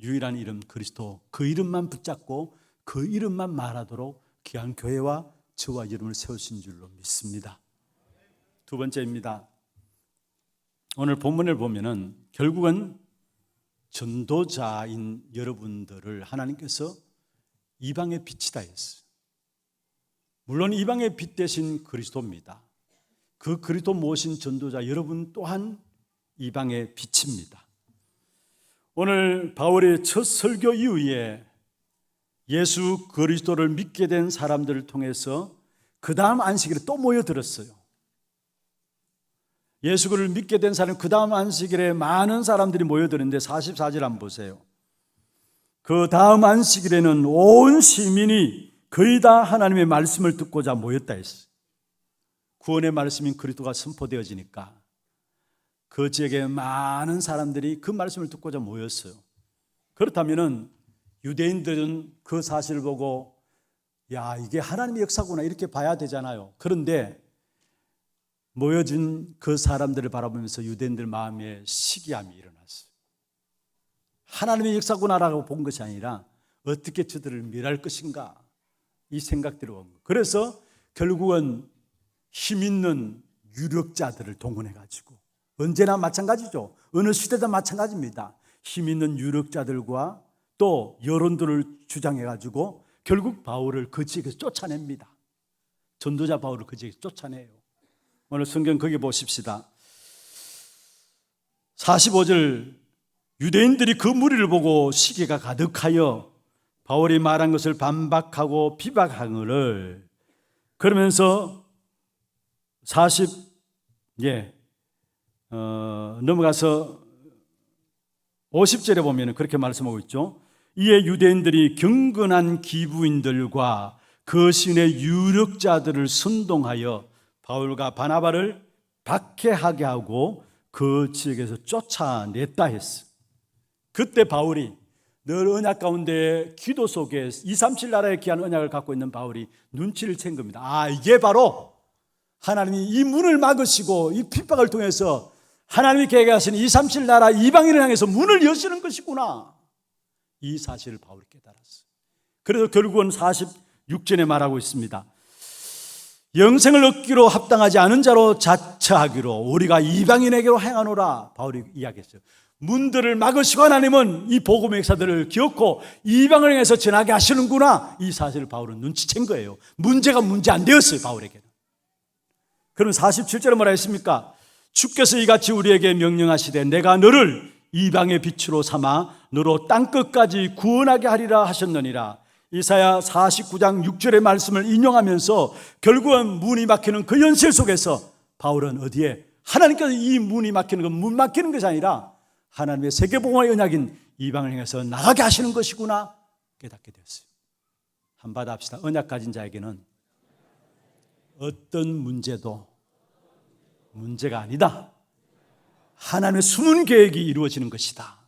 유일한 이름 그리스도, 그 이름만 붙잡고 그 이름만 말하도록 귀한 교회와 저와 이름을 세우신 줄로 믿습니다. 두 번째입니다. 오늘 본문을 보면은 결국은 전도자인 여러분들을 하나님께서 이방의 빛이다 했어요. 물론 이방의 빛 대신 그리스도입니다. 그 그리스도 모신 전도자 여러분 또한 이방의 빛입니다. 오늘 바울의 첫 설교 이후에 예수 그리스도를 믿게 된 사람들을 통해서 그 다음 안식일에 또 모여들었어요. 예수를 믿게 된 사람 그 다음 안식일에 많은 사람들이 모여드는데 44절 한번 보세요. 그 다음 안식일에는 온 시민이 거의 다 하나님의 말씀을 듣고자 모였다 했어요. 구원의 말씀인 그리스도가 선포되어지니까 그 지역에 많은 사람들이 그 말씀을 듣고자 모였어요. 그렇다면은 유대인들은 그 사실을 보고 야, 이게 하나님의 역사구나 이렇게 봐야 되잖아요. 그런데 모여진 그 사람들을 바라보면서 유대인들 마음에 시기함이 일어났어요. 하나님의 역사구나라고 본 것이 아니라 어떻게 저들을 멸할 것인가 이 생각들이 온 거예요. 그래서 결국은 힘 있는 유력자들을 동원해가지고 언제나 마찬가지죠. 어느 시대도 마찬가지입니다. 힘 있는 유력자들과 또 여론들을 주장해가지고 결국 바울을 그 지역에서 쫓아냅니다. 전도자 바울을 그 지역에서 쫓아내요. 오늘 성경 거기 보십시다. 45절 유대인들이 그 무리를 보고 시기가 가득하여 바울이 말한 것을 반박하고 비박하거늘 그러면서 넘어가서 50절에 보면 그렇게 말씀하고 있죠. 이에 유대인들이 경건한 기부인들과 그 신의 유력자들을 선동하여 바울과 바나바를 박해하게 하고 그 지역에서 쫓아냈다 했어. 그때 바울이 늘 언약 가운데 기도 속에 237 나라의 귀한 언약을 갖고 있는 바울이 눈치를 챈 겁니다. 아, 이게 바로 하나님이 이 문을 막으시고 이 핍박을 통해서 하나님이 계획하신 237 나라 이방인을 향해서 문을 여시는 것이구나. 이 사실을 바울이 깨달았어요. 그래서 결국은 46절에 말하고 있습니다. 영생을 얻기로 합당하지 않은 자로 자처하기로 우리가 이방인에게로 행하노라. 바울이 이야기했어요. 문들을 막으시고 하나님은 이 복음의 역사들을 기억고 이방을 향해서 전하게 하시는구나. 이 사실을 바울은 눈치챈 거예요. 문제가 문제 안 되었어요, 바울에게는. 그럼 47절에 뭐라 했습니까? 주께서 이같이 우리에게 명령하시되 내가 너를 이방의 빛으로 삼아 너로 땅끝까지 구원하게 하리라 하셨느니라. 이사야 49장 6절의 말씀을 인용하면서 결국은 문이 막히는 그 현실 속에서 바울은 어디에 하나님께서 이 문이 막히는 건 문 막히는 것이 아니라 하나님의 세계복음의 언약인 이방을 향해서 나가게 하시는 것이구나 깨닫게 되었어요. 한번 합시다. 언약 가진 자에게는 어떤 문제도 문제가 아니다. 하나님의 숨은 계획이 이루어지는 것이다.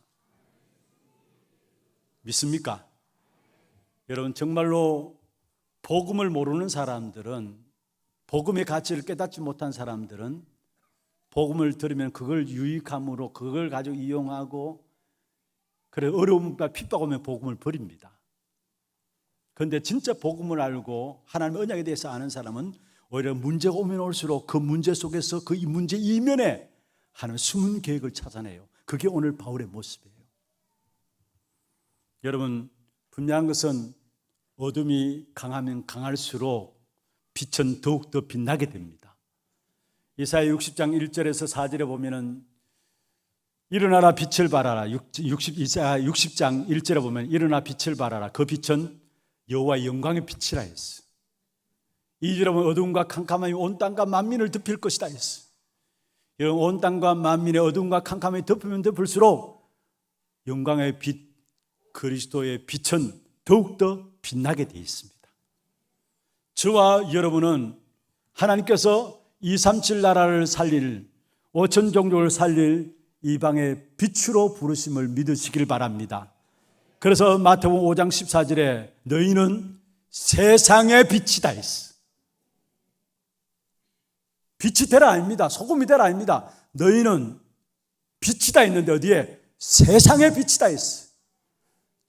믿습니까? 여러분 정말로 복음을 모르는 사람들은 복음의 가치를 깨닫지 못한 사람들은 복음을 들으면 그걸 유익함으로 그걸 가지고 이용하고 그래 어려움과 핍박 오면 복음을 버립니다. 그런데 진짜 복음을 알고 하나님의 언약에 대해서 아는 사람은 오히려 문제가 오면 올수록 그 문제 속에서 그 문제 이면에 하나님의 숨은 계획을 찾아내요. 그게 오늘 바울의 모습이에요. 여러분 분명한 것은 어둠이 강하면 강할수록 빛은 더욱더 빛나게 됩니다. 이사야 60장 1절에서 4절에 보면은 일어나라 빛을 발하라. 이사야 60장 1절에 보면 일어나 빛을 발하라. 그 빛은 여호와의 영광의 빛이라 했어. 2절에 보면 어둠과 캄캄함이 온 땅과 만민을 덮일 것이다 했어. 여러분 온 땅과 만민의 어둠과 캄캄함이 덮으면 덮을수록 영광의 빛 그리스도의 빛은 더욱더 빛나게 되어 있습니다. 저와 여러분은 하나님께서 237 나라를 살릴 5천 종족을 살릴 이방의 빛으로 부르심을 믿으시길 바랍니다. 그래서 마태복음 5장 14절에 너희는 세상의 빛이다 했어. 빛이 되라 아닙니다. 소금이 되라 아닙니다. 너희는 빛이 다 있는데 어디에? 세상의 빛이 다 있어요.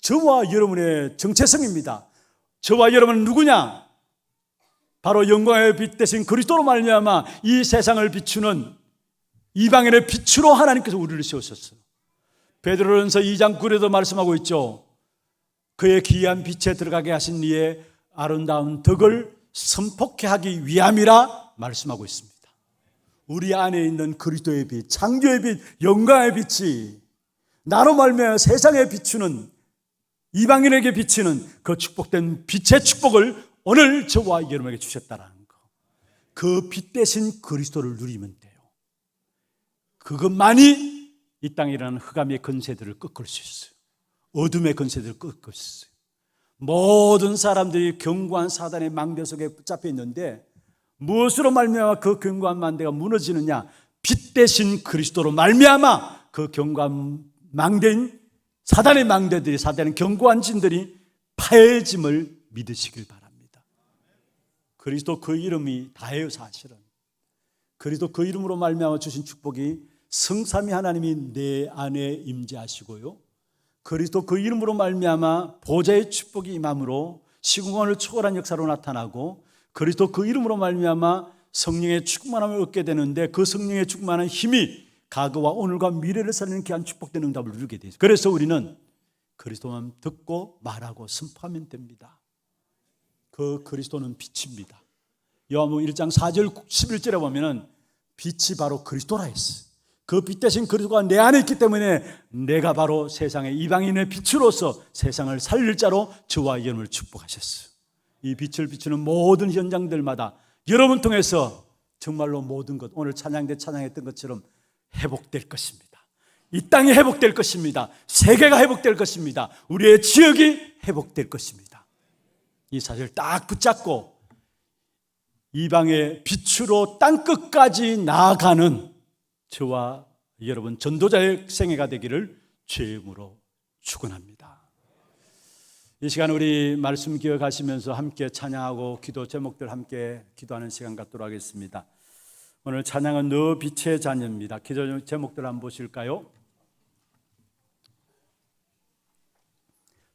저와 여러분의 정체성입니다. 저와 여러분은 누구냐? 바로 영광의 빛 대신 그리스도로 말미암아 이 세상을 비추는 이방인의 빛으로 하나님께서 우리를 세우셨어요. 베드로전서 2장 9절에도 말씀하고 있죠. 그의 귀한 빛에 들어가게 하신 이의 아름다운 덕을 선포케 하기 위함이라 말씀하고 있습니다. 우리 안에 있는 그리스도의 빛, 창조의 빛, 영광의 빛이 나로 말미암아 세상에 비추는, 이방인에게 비치는 그 축복된 빛의 축복을 오늘 저와 여러분에게 주셨다라는 거. 그 빛 대신 그리스도를 누리면 돼요. 그것만이 이 땅에 일어나는 흑암의 권세들을 꺾을 수 있어요. 어둠의 권세들을 꺾을 수 있어요. 모든 사람들이 견고한 사단의 망대 속에 붙잡혀 있는데 무엇으로 말미암아 그 견고한 망대가 무너지느냐? 빛 대신 그리스도로 말미암아 그 견고한 망대인 사단의 망대들이, 사단의 견고한 진들이 파해짐을 믿으시길 바랍니다. 그리스도 그 이름이 다예요. 사실은 그리스도 그 이름으로 말미암아 주신 축복이 성삼위 하나님이 내 안에 임재하시고요, 그리스도 그 이름으로 말미암아 보좌의 축복이 임함으로 시공간을 초월한 역사로 나타나고, 그리스도 그 이름으로 말미암아 성령의 충만함을 얻게 되는데 그 성령의 충만한 힘이 과거와 오늘과 미래를 살리는 귀한 축복된 응답을 누리게 되죠. 그래서 우리는 그리스도만 듣고 말하고 선포하면 됩니다. 그 그리스도는 빛입니다. 요한복음 1장 4절 11절에 보면은 빛이 바로 그리스도라 했어요. 그 빛 대신 그리스도가 내 안에 있기 때문에 내가 바로 세상의 이방인의 빛으로서 세상을 살릴 자로 저와 여러분을 축복하셨어요. 이 빛을 비추는 모든 현장들마다 여러분 통해서 정말로 모든 것, 오늘 찬양대 찬양했던 것처럼 회복될 것입니다. 이 땅이 회복될 것입니다. 세계가 회복될 것입니다. 우리의 지역이 회복될 것입니다. 이 사실을 딱 붙잡고 이방의 빛으로 땅끝까지 나아가는 저와 여러분 전도자의 생애가 되기를 주임으로 축원합니다. 이 시간 우리 말씀 기억하시면서 함께 찬양하고 기도 제목들 함께 기도하는 시간 갖도록 하겠습니다. 오늘 찬양은 너 빛의 자녀입니다. 기도 제목들 한번 보실까요?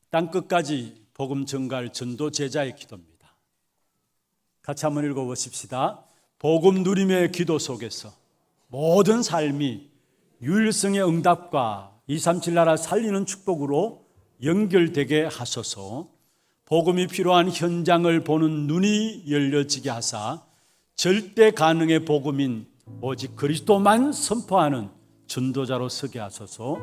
땅끝까지 복음 전가할 전도 제자의 기도입니다. 같이 한번 읽어보십시다. 복음 누림의 기도 속에서 모든 삶이 유일성의 응답과 237 나라 살리는 축복으로 연결되게 하소서. 복음이 필요한 현장을 보는 눈이 열려지게 하사 절대 가능의 복음인 오직 그리스도만 선포하는 전도자로 서게 하소서.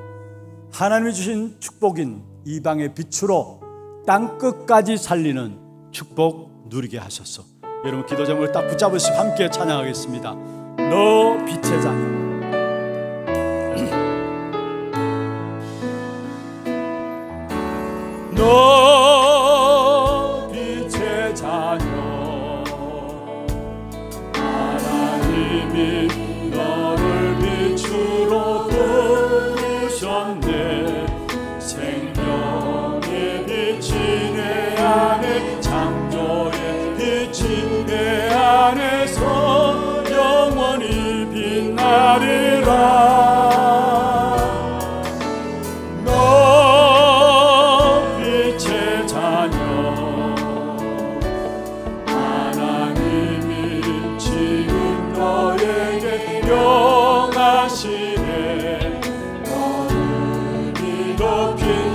하나님이 주신 축복인 이방의 빛으로 땅끝까지 살리는 축복 누리게 하소서. 여러분 기도 제목을 딱 붙잡으시고 함께 찬양하겠습니다. 너 빛의 자녀. 너 빛의 자녀, 하나님이 너를 빛으로 부르셨네. 생명의 빛이 내 안에, 창조의 빛이 내 안에서 영원히 빛나리라.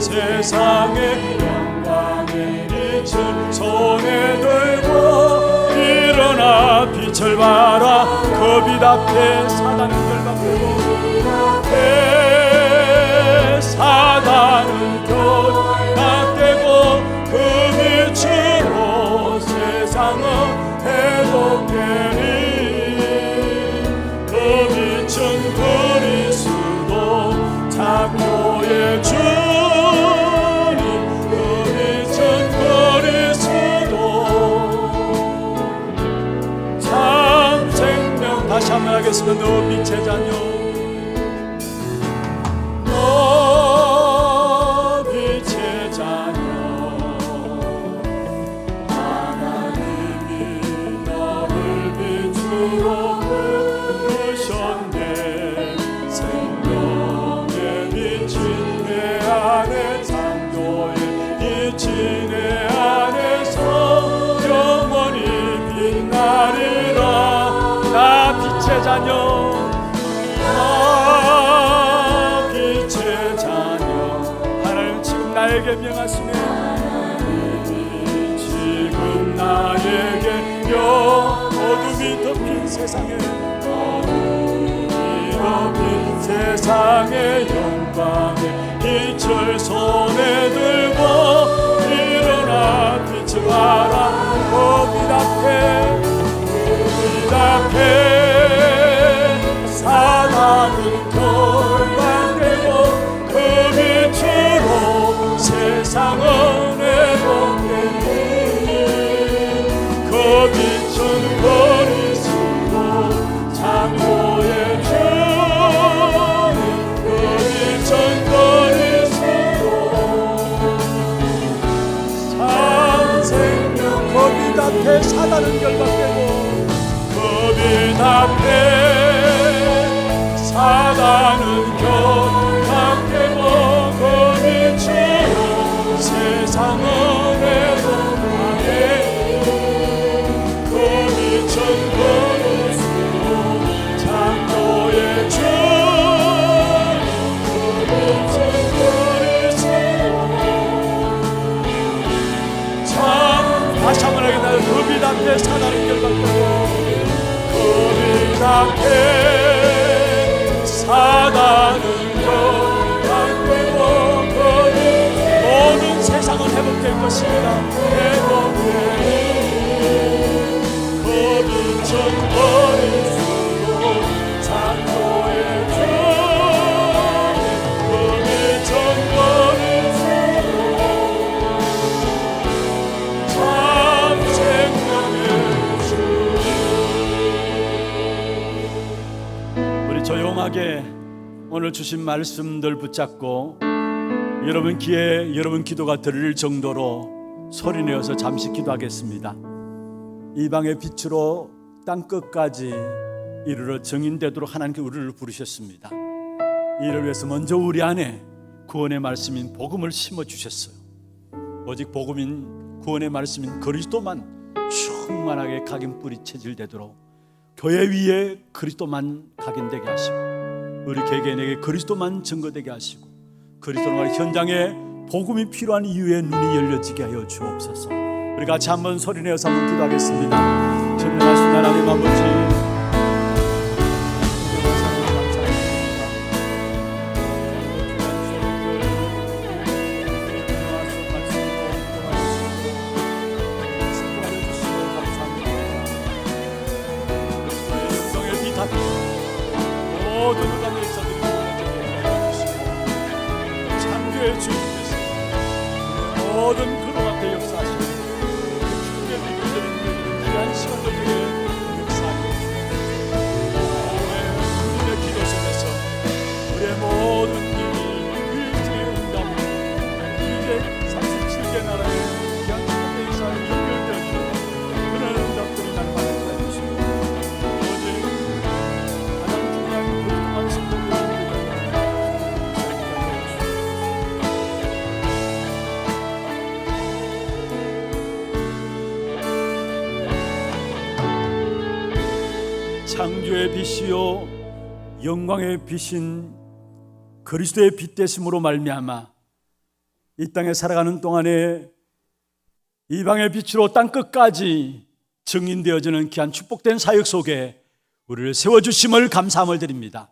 세상의 영광의 빛을 손에 들고 일어나 빛을 발아. 그 빛 앞에 사단은 결박되고 사단은 결박되고 그 빛으로 세상은 회복되리. 그 빛은 그리스도 창조의 주, 다시 한번 하겠습니다. 너 빛의 자녀, 너 빛의 자녀, 하나님이 너를 빛으로 부르셨네. 생명 자녀 빛의 자녀 하나님 지금 나에게 명하시네 지금 나에게 어둠이 덮인 세상에 세상의 영광에 빛을 손에 들고 일어나 빛을 발하 빛 앞에 사랑은 돌아가고 그 빛으로 세상은 회복되니 그 빛은 그리스도 창조의 앞에 사단은 결박되고 그 빛 앞에 사단은 결박되고 그 빛으로 세상은 회복하네 그 빛은 그리스도 창조의 주 그 빛은 그리스도 다시 한번 하겠다. 그 빛 앞에 사단은 결박되고 그 빛 앞에 사단은 결박되고 그 모든 세상은 회복될 것입니다. 회복되니 그 빛은 그리스도 창조의 주 그 빛은 조용하게 오늘 주신 말씀들 붙잡고 여러분 귀에 여러분 기도가 들릴 정도로 소리내어서 잠시 기도하겠습니다. 이방의 빛으로 땅끝까지 이르러 정인되도록 하나님께 우리를 부르셨습니다. 이를 위해서 먼저 우리 안에 구원의 말씀인 복음을 심어주셨어요. 오직 복음인 구원의 말씀인 그리스도만 충만하게 각인뿌리 체질되도록 교회 위에 그리스도만 각인되게 하시고 우리 개개인에게 그리스도만 증거되게 하시고 그리스도로 현장에 복음이 필요한 이유에 눈이 열려지게 하여 주옵소서. 우리 같이 한번 소리내어서 한번 기도하겠습니다. 전능하신 하나님 아버지 모든 가정 역사들이 창조의 주님께서 모든 그로 앞에 역사하시고 주님의 믿음들은 귀한 시간을 위해 역사하고 주님의 기도 속에서 우리의 모든 일이 일제의 응답으로 237개 나라의 귀한 축복의 역사에 연결되어지는 그런 응답들이 날마다 있다주시고 창조의 빛이요 영광의 빛인 그리스도의 빛 되심으로 말미암아 이 땅에 살아가는 동안에 이방의 빛으로 땅끝까지 증인되어지는 귀한 축복된 사역 속에 우리를 세워주심을 감사함을 드립니다.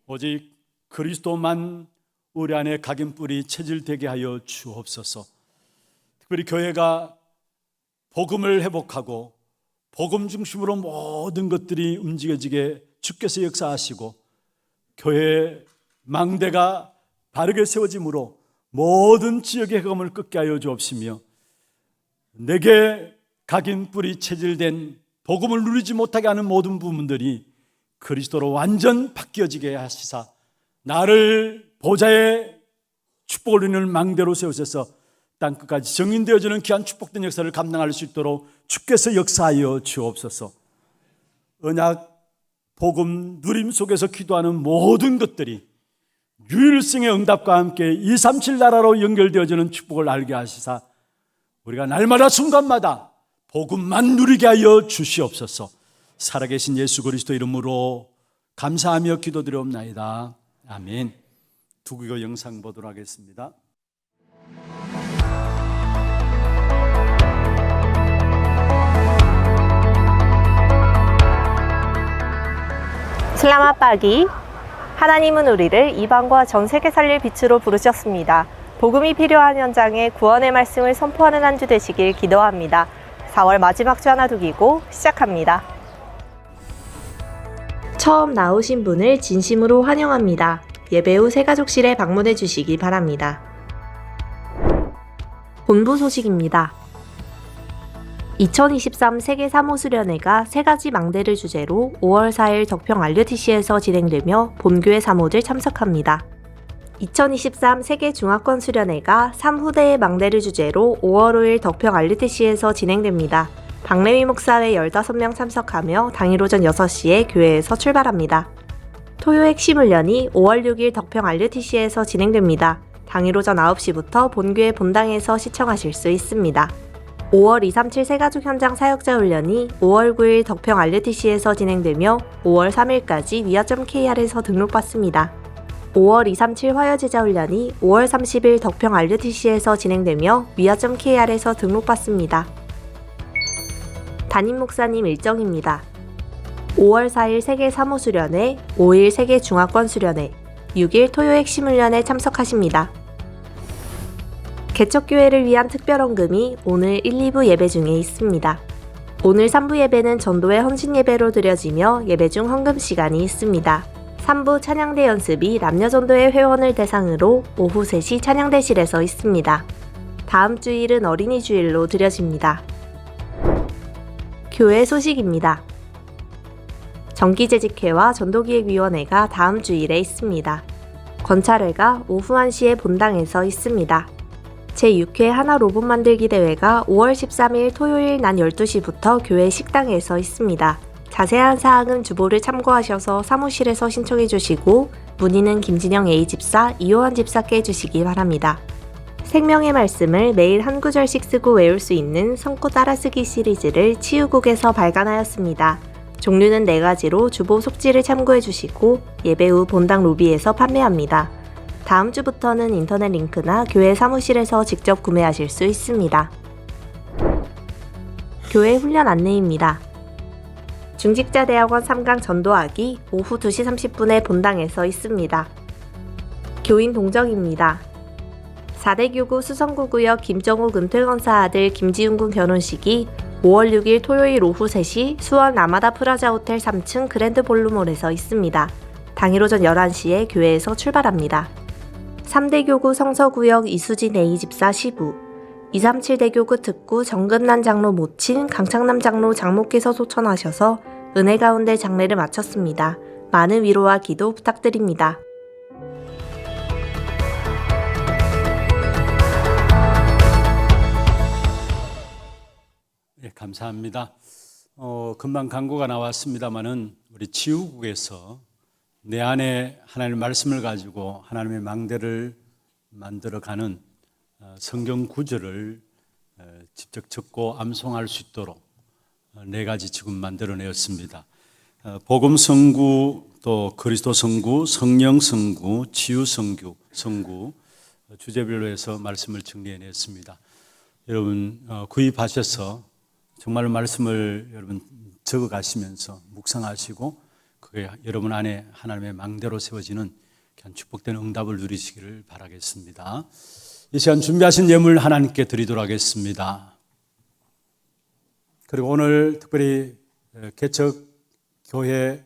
오직 그리스도만 우리 안에 각인뿌리 체질되게 하여 주옵소서. 특별히 교회가 복음을 회복하고 복음 중심으로 모든 것들이 움직여지게 주께서 역사하시고 교회의 망대가 바르게 세워짐으로 모든 지역의 해감을 끊게 하여 주옵시며 내게 각인뿌리 체질된 복음을 누리지 못하게 하는 모든 부분들이 그리스도로 완전 바뀌어지게 하시사 나를 보좌의 축복을 누리는 망대로 세우셔서 땅끝까지 정인되어지는 귀한 축복된 역사를 감당할 수 있도록 주께서 역사하여 주옵소서. 언약 복음 누림 속에서 기도하는 모든 것들이 유일성의 응답과 함께 237 나라로 연결되어지는 축복을 알게 하시사 우리가 날마다 순간마다 복음만 누리게 하여 주시옵소서. 살아계신 예수 그리스도 이름으로 감사하며 기도드리옵나이다. 아멘. 두기고 영상 보도록 하겠습니다. 슬라마 빠기. 하나님은 우리를 이방과 전 세계 살릴 빛으로 부르셨습니다. 복음이 필요한 현장에 구원의 말씀을 선포하는 한 주 되시길 기도합니다. 4월 마지막 주 하나 두기고 시작합니다. 처음 나오신 분을 진심으로 환영합니다. 예배 후 새가족실에 방문해 주시기 바랍니다. 본부 소식입니다. 2023 세계 사모수련회가 세 가지 망대를 주제로 5월 4일 덕평 RUTC에서 진행되며 본교회 사모들 참석합니다. 2023 세계 중화권 수련회가 3후대의 망대를 주제로 5월 5일 덕평 RUTC에서 진행됩니다. 박래미 목사 외 15명 참석하며 당일 오전 6시에 교회에서 출발합니다. 토요 핵심 훈련이 5월 6일 덕평 RUTC에서 진행됩니다. 당일 오전 9시부터 본교회 본당에서 시청하실 수 있습니다. 5월 237 새가족 현장 사역자 훈련이 5월 9일 덕평 RUTC에서 진행되며 5월 3일까지 위아.kr에서 등록받습니다. 5월 237 화요제자 훈련이 5월 30일 덕평 RUTC에서 진행되며 위아.kr에서 등록받습니다. 담임 목사님 일정입니다. 5월 4일 세계 사모수련회, 5일 세계 중화권 수련회, 6일 토요 핵심 훈련에 참석하십니다. 개척교회를 위한 특별헌금이 오늘 1, 2부 예배 중에 있습니다. 오늘 3부 예배는 전도의 헌신 예배로 드려지며 예배 중 헌금 시간이 있습니다. 3부 찬양대 연습이 남녀전도회 회원을 대상으로 오후 3시 찬양대실에서 있습니다. 다음 주일은 어린이 주일로 드려집니다. 교회 소식입니다. 정기재직회와 전도기획위원회가 다음 주일에 있습니다. 권찰회가 오후 1시에 본당에서 있습니다. 제6회 하나 로봇 만들기 대회가 5월 13일 토요일 낮 12시부터 교회 식당에서 있습니다. 자세한 사항은 주보를 참고하셔서 사무실에서 신청해 주시고 문의는 김진영 A집사, 이호환 집사께 해주시기 바랍니다. 생명의 말씀을 매일 한 구절씩 쓰고 외울 수 있는 성구 따라쓰기 시리즈를 치유국에서 발간하였습니다. 종류는 4가지로 주보 속지를 참고해 주시고 예배 후 본당 로비에서 판매합니다. 다음 주부터는 인터넷 링크나 교회 사무실에서 직접 구매하실 수 있습니다. 교회 훈련 안내입니다. 중직자대학원 3강 전도하기 오후 2시 30분에 본당에서 있습니다. 교인 동정입니다. 4대 교구 수성구구역 김정욱 은퇴건사 아들 김지훈군 결혼식이 5월 6일 토요일 오후 3시 수원 라마다 프라자 호텔 3층 그랜드 볼루몰에서 있습니다. 당일 오전 11시에 교회에서 출발합니다. 3대 교구 성서구역 이수진 A집사 시부, 237 대교구 특구 정근난 장로 모친 강창남 장로 장목께서 소천하셔서 은혜 가운데 장례를 마쳤습니다. 많은 위로와 기도 부탁드립니다. 예, 감사합니다. 금방 광고가 나왔습니다마는 우리 치유국에서 내 안에 하나님의 말씀을 가지고 하나님의 망대를 만들어가는 성경 구절을 직접 적고 암송할 수 있도록 4가지 지금 만들어내었습니다. 복음 성구, 또 그리스도 성구, 성령 성구, 치유 성구 주제별로 해서 말씀을 정리해냈습니다. 여러분 구입하셔서 정말 말씀을 여러분 적어가시면서 묵상하시고 그게 여러분 안에 하나님의 망대로 세워지는 축복된 응답을 누리시기를 바라겠습니다. 이 시간 준비하신 예물 하나님께 드리도록 하겠습니다. 그리고 오늘 특별히 개척교회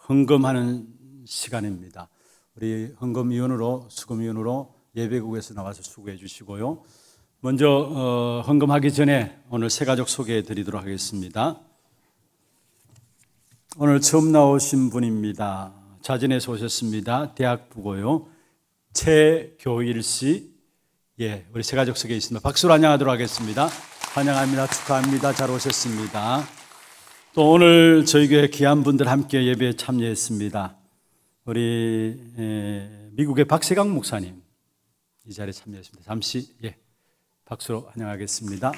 헌금하는 시간입니다. 우리 헌금위원으로 수금위원으로 예배국에서 나와서 수고해 주시고요. 먼저 헌금하기 전에 오늘 새가족 소개해 드리도록 하겠습니다. 오늘 처음 나오신 분입니다. 자진해서 오셨습니다. 대학부고요. 최교일 씨, 예, 우리 새가족 속에 있습니다. 박수로 환영하도록 하겠습니다. 환영합니다. 축하합니다. 잘 오셨습니다. 또 오늘 저희 교회 귀한 분들 함께 예배에 참여했습니다. 우리 미국의 박세강 목사님 이 자리에 참여했습니다. 잠시 박수로 환영하겠습니다.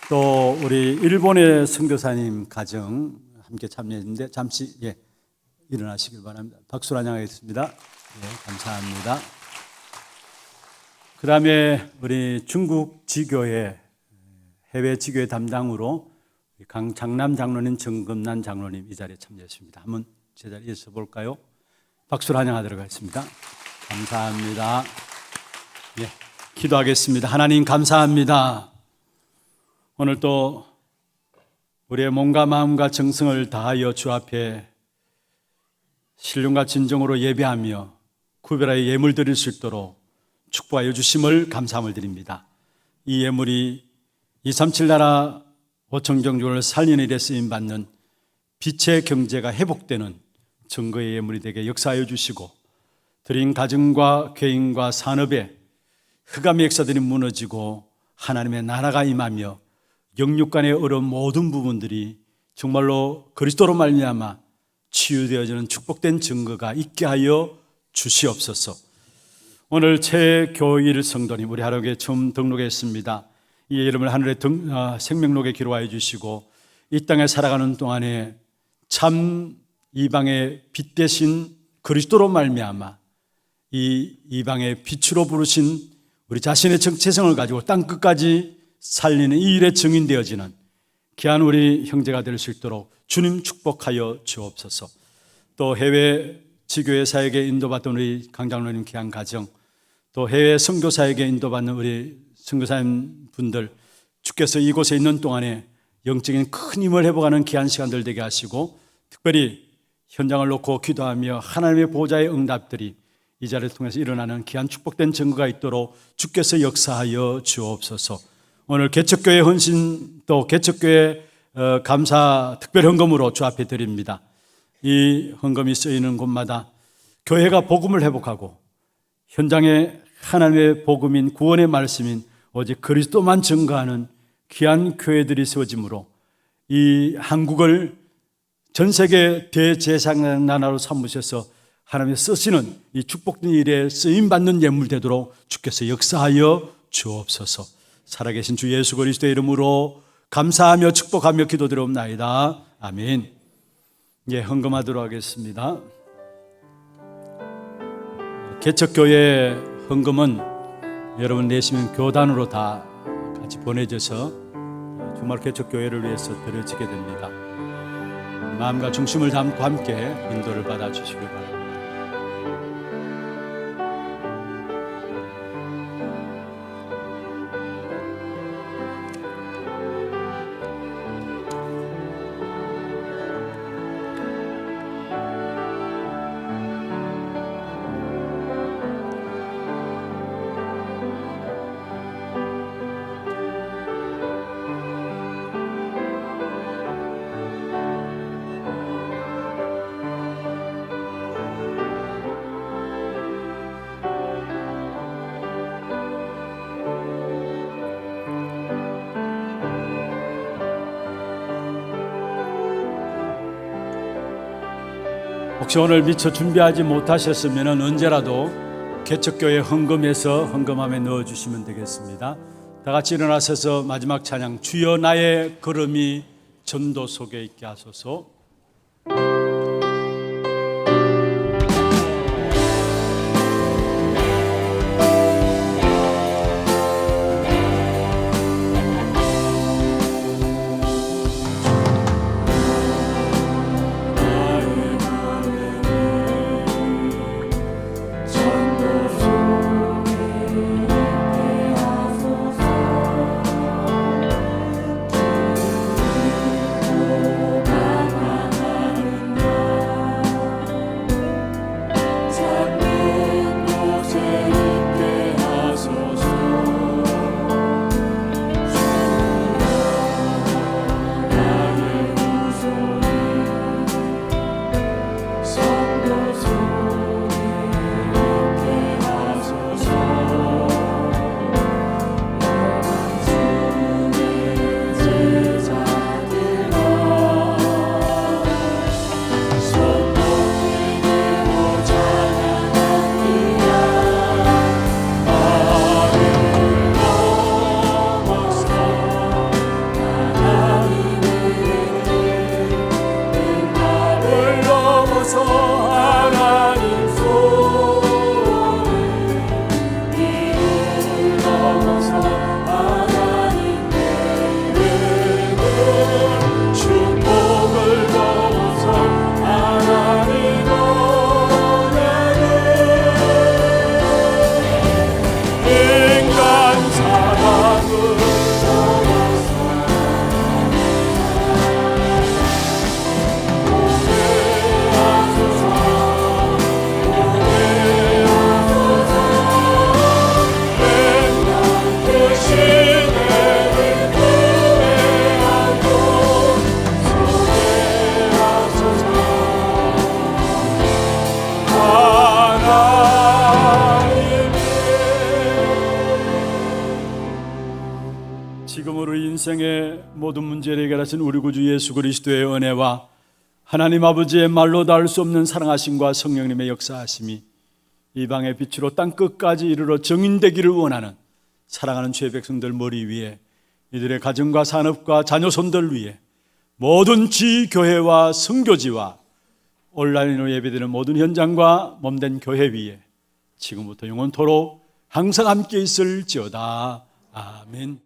또 우리 일본의 선교사님 가정 함께 참여했는데 잠시 일어나시길 바랍니다. 박수로 환영하겠습니다. 감사합니다. 그 다음에 우리 중국 지교회 해외 지교회 담당으로 강장남 장로님, 정금난 장로님 이 자리에 참여했습니다. 한번 제자리에 서 볼까요? 박수로 환영하도록 하겠습니다. 감사합니다. 기도하겠습니다. 하나님 감사합니다. 오늘 또 우리의 몸과 마음과 정성을 다하여 주 앞에 신령과 진정으로 예배하며 구별하여 예물 드릴 수 있도록 축복하여 주심을 감사함을 드립니다. 이 예물이 237 나라 5천 종족을 살리는 일에 쓰임받는 빛의 경제가 회복되는 증거의 예물이 되게 역사하여 주시고 드린 가정과 개인과 산업에 흑암의 역사들이 무너지고 하나님의 나라가 임하며 영육간의 어려운 모든 부분들이 정말로 그리스도로 말미암아 치유되어지는 축복된 증거가 있게 하여 주시옵소서. 오늘 최교일 성도님 우리 하루에 처음 등록했습니다. 이 이름을 하늘의 생명록에 기록하여 주시고 이 땅에 살아가는 동안에 참 이방의 빛 대신 그리스도로 말미암아 이 이방의 빛으로 부르신 우리 자신의 정체성을 가지고 땅 끝까지 살리는 이 일에 증인되어지는 귀한 우리 형제가 될 수 있도록 주님 축복하여 주옵소서. 또 해외 지교회 사역에 인도받던 우리 강장로님 귀한 가정, 또 해외 선교사에게 인도받는 우리 선교사님 분들, 주께서 이곳에 있는 동안에 영적인 큰 힘을 회복하는 귀한 시간들 되게 하시고 특별히 현장을 놓고 기도하며 하나님의 보좌의 응답들이 이 자리를 통해서 일어나는 귀한 축복된 증거가 있도록 주께서 역사하여 주옵소서. 오늘 개척교회 헌신 또 개척교회 감사 특별 헌금으로 주 앞에 드립니다. 이 헌금이 쓰이는 곳마다 교회가 복음을 회복하고 현장에 하나님의 복음인 구원의 말씀인 오직 그리스도만 증거하는 귀한 교회들이 세워지므로 이 한국을 전 세계 대제사장 나라로 삼으셔서 하나님의 쓰시는 이 축복된 일에 쓰임받는 예물 되도록 주께서 역사하여 주옵소서. 살아계신 주 예수 그리스도의 이름으로 감사하며 축복하며 기도드리옵나이다. 아멘. 헌금하도록 하겠습니다. 개척교회 헌금은 여러분 내시면 교단으로 다 같이 보내져서 정말 개척교회를 위해서 드려지게 됩니다. 마음과 중심을 담고 함께 인도를 받아주시길 바랍니다. 혹시 오늘 미처 준비하지 못하셨으면 언제라도 개척교회 헌금에서 헌금함에 넣어주시면 되겠습니다. 다 같이 일어나셔서 마지막 찬양 주여 나의 걸음이 전도 속에 있게 하소서. 주 지금으로 인생의 모든 문제를 해결하신 우리 구주 예수 그리스도의 은혜와 하나님 아버지의 말로 닿을 수 없는 사랑하심과 성령님의 역사하심이 이 방의 빛으로 땅 끝까지 이르러 정인되기를 원하는 사랑하는 주의 백성들 머리 위에, 이들의 가정과 산업과 자녀손들 위에, 모든 지교회와 선교지와 온라인으로 예배드리는 모든 현장과 몸된 교회 위에 지금부터 영원토록 항상 함께 있을지어다. 아멘.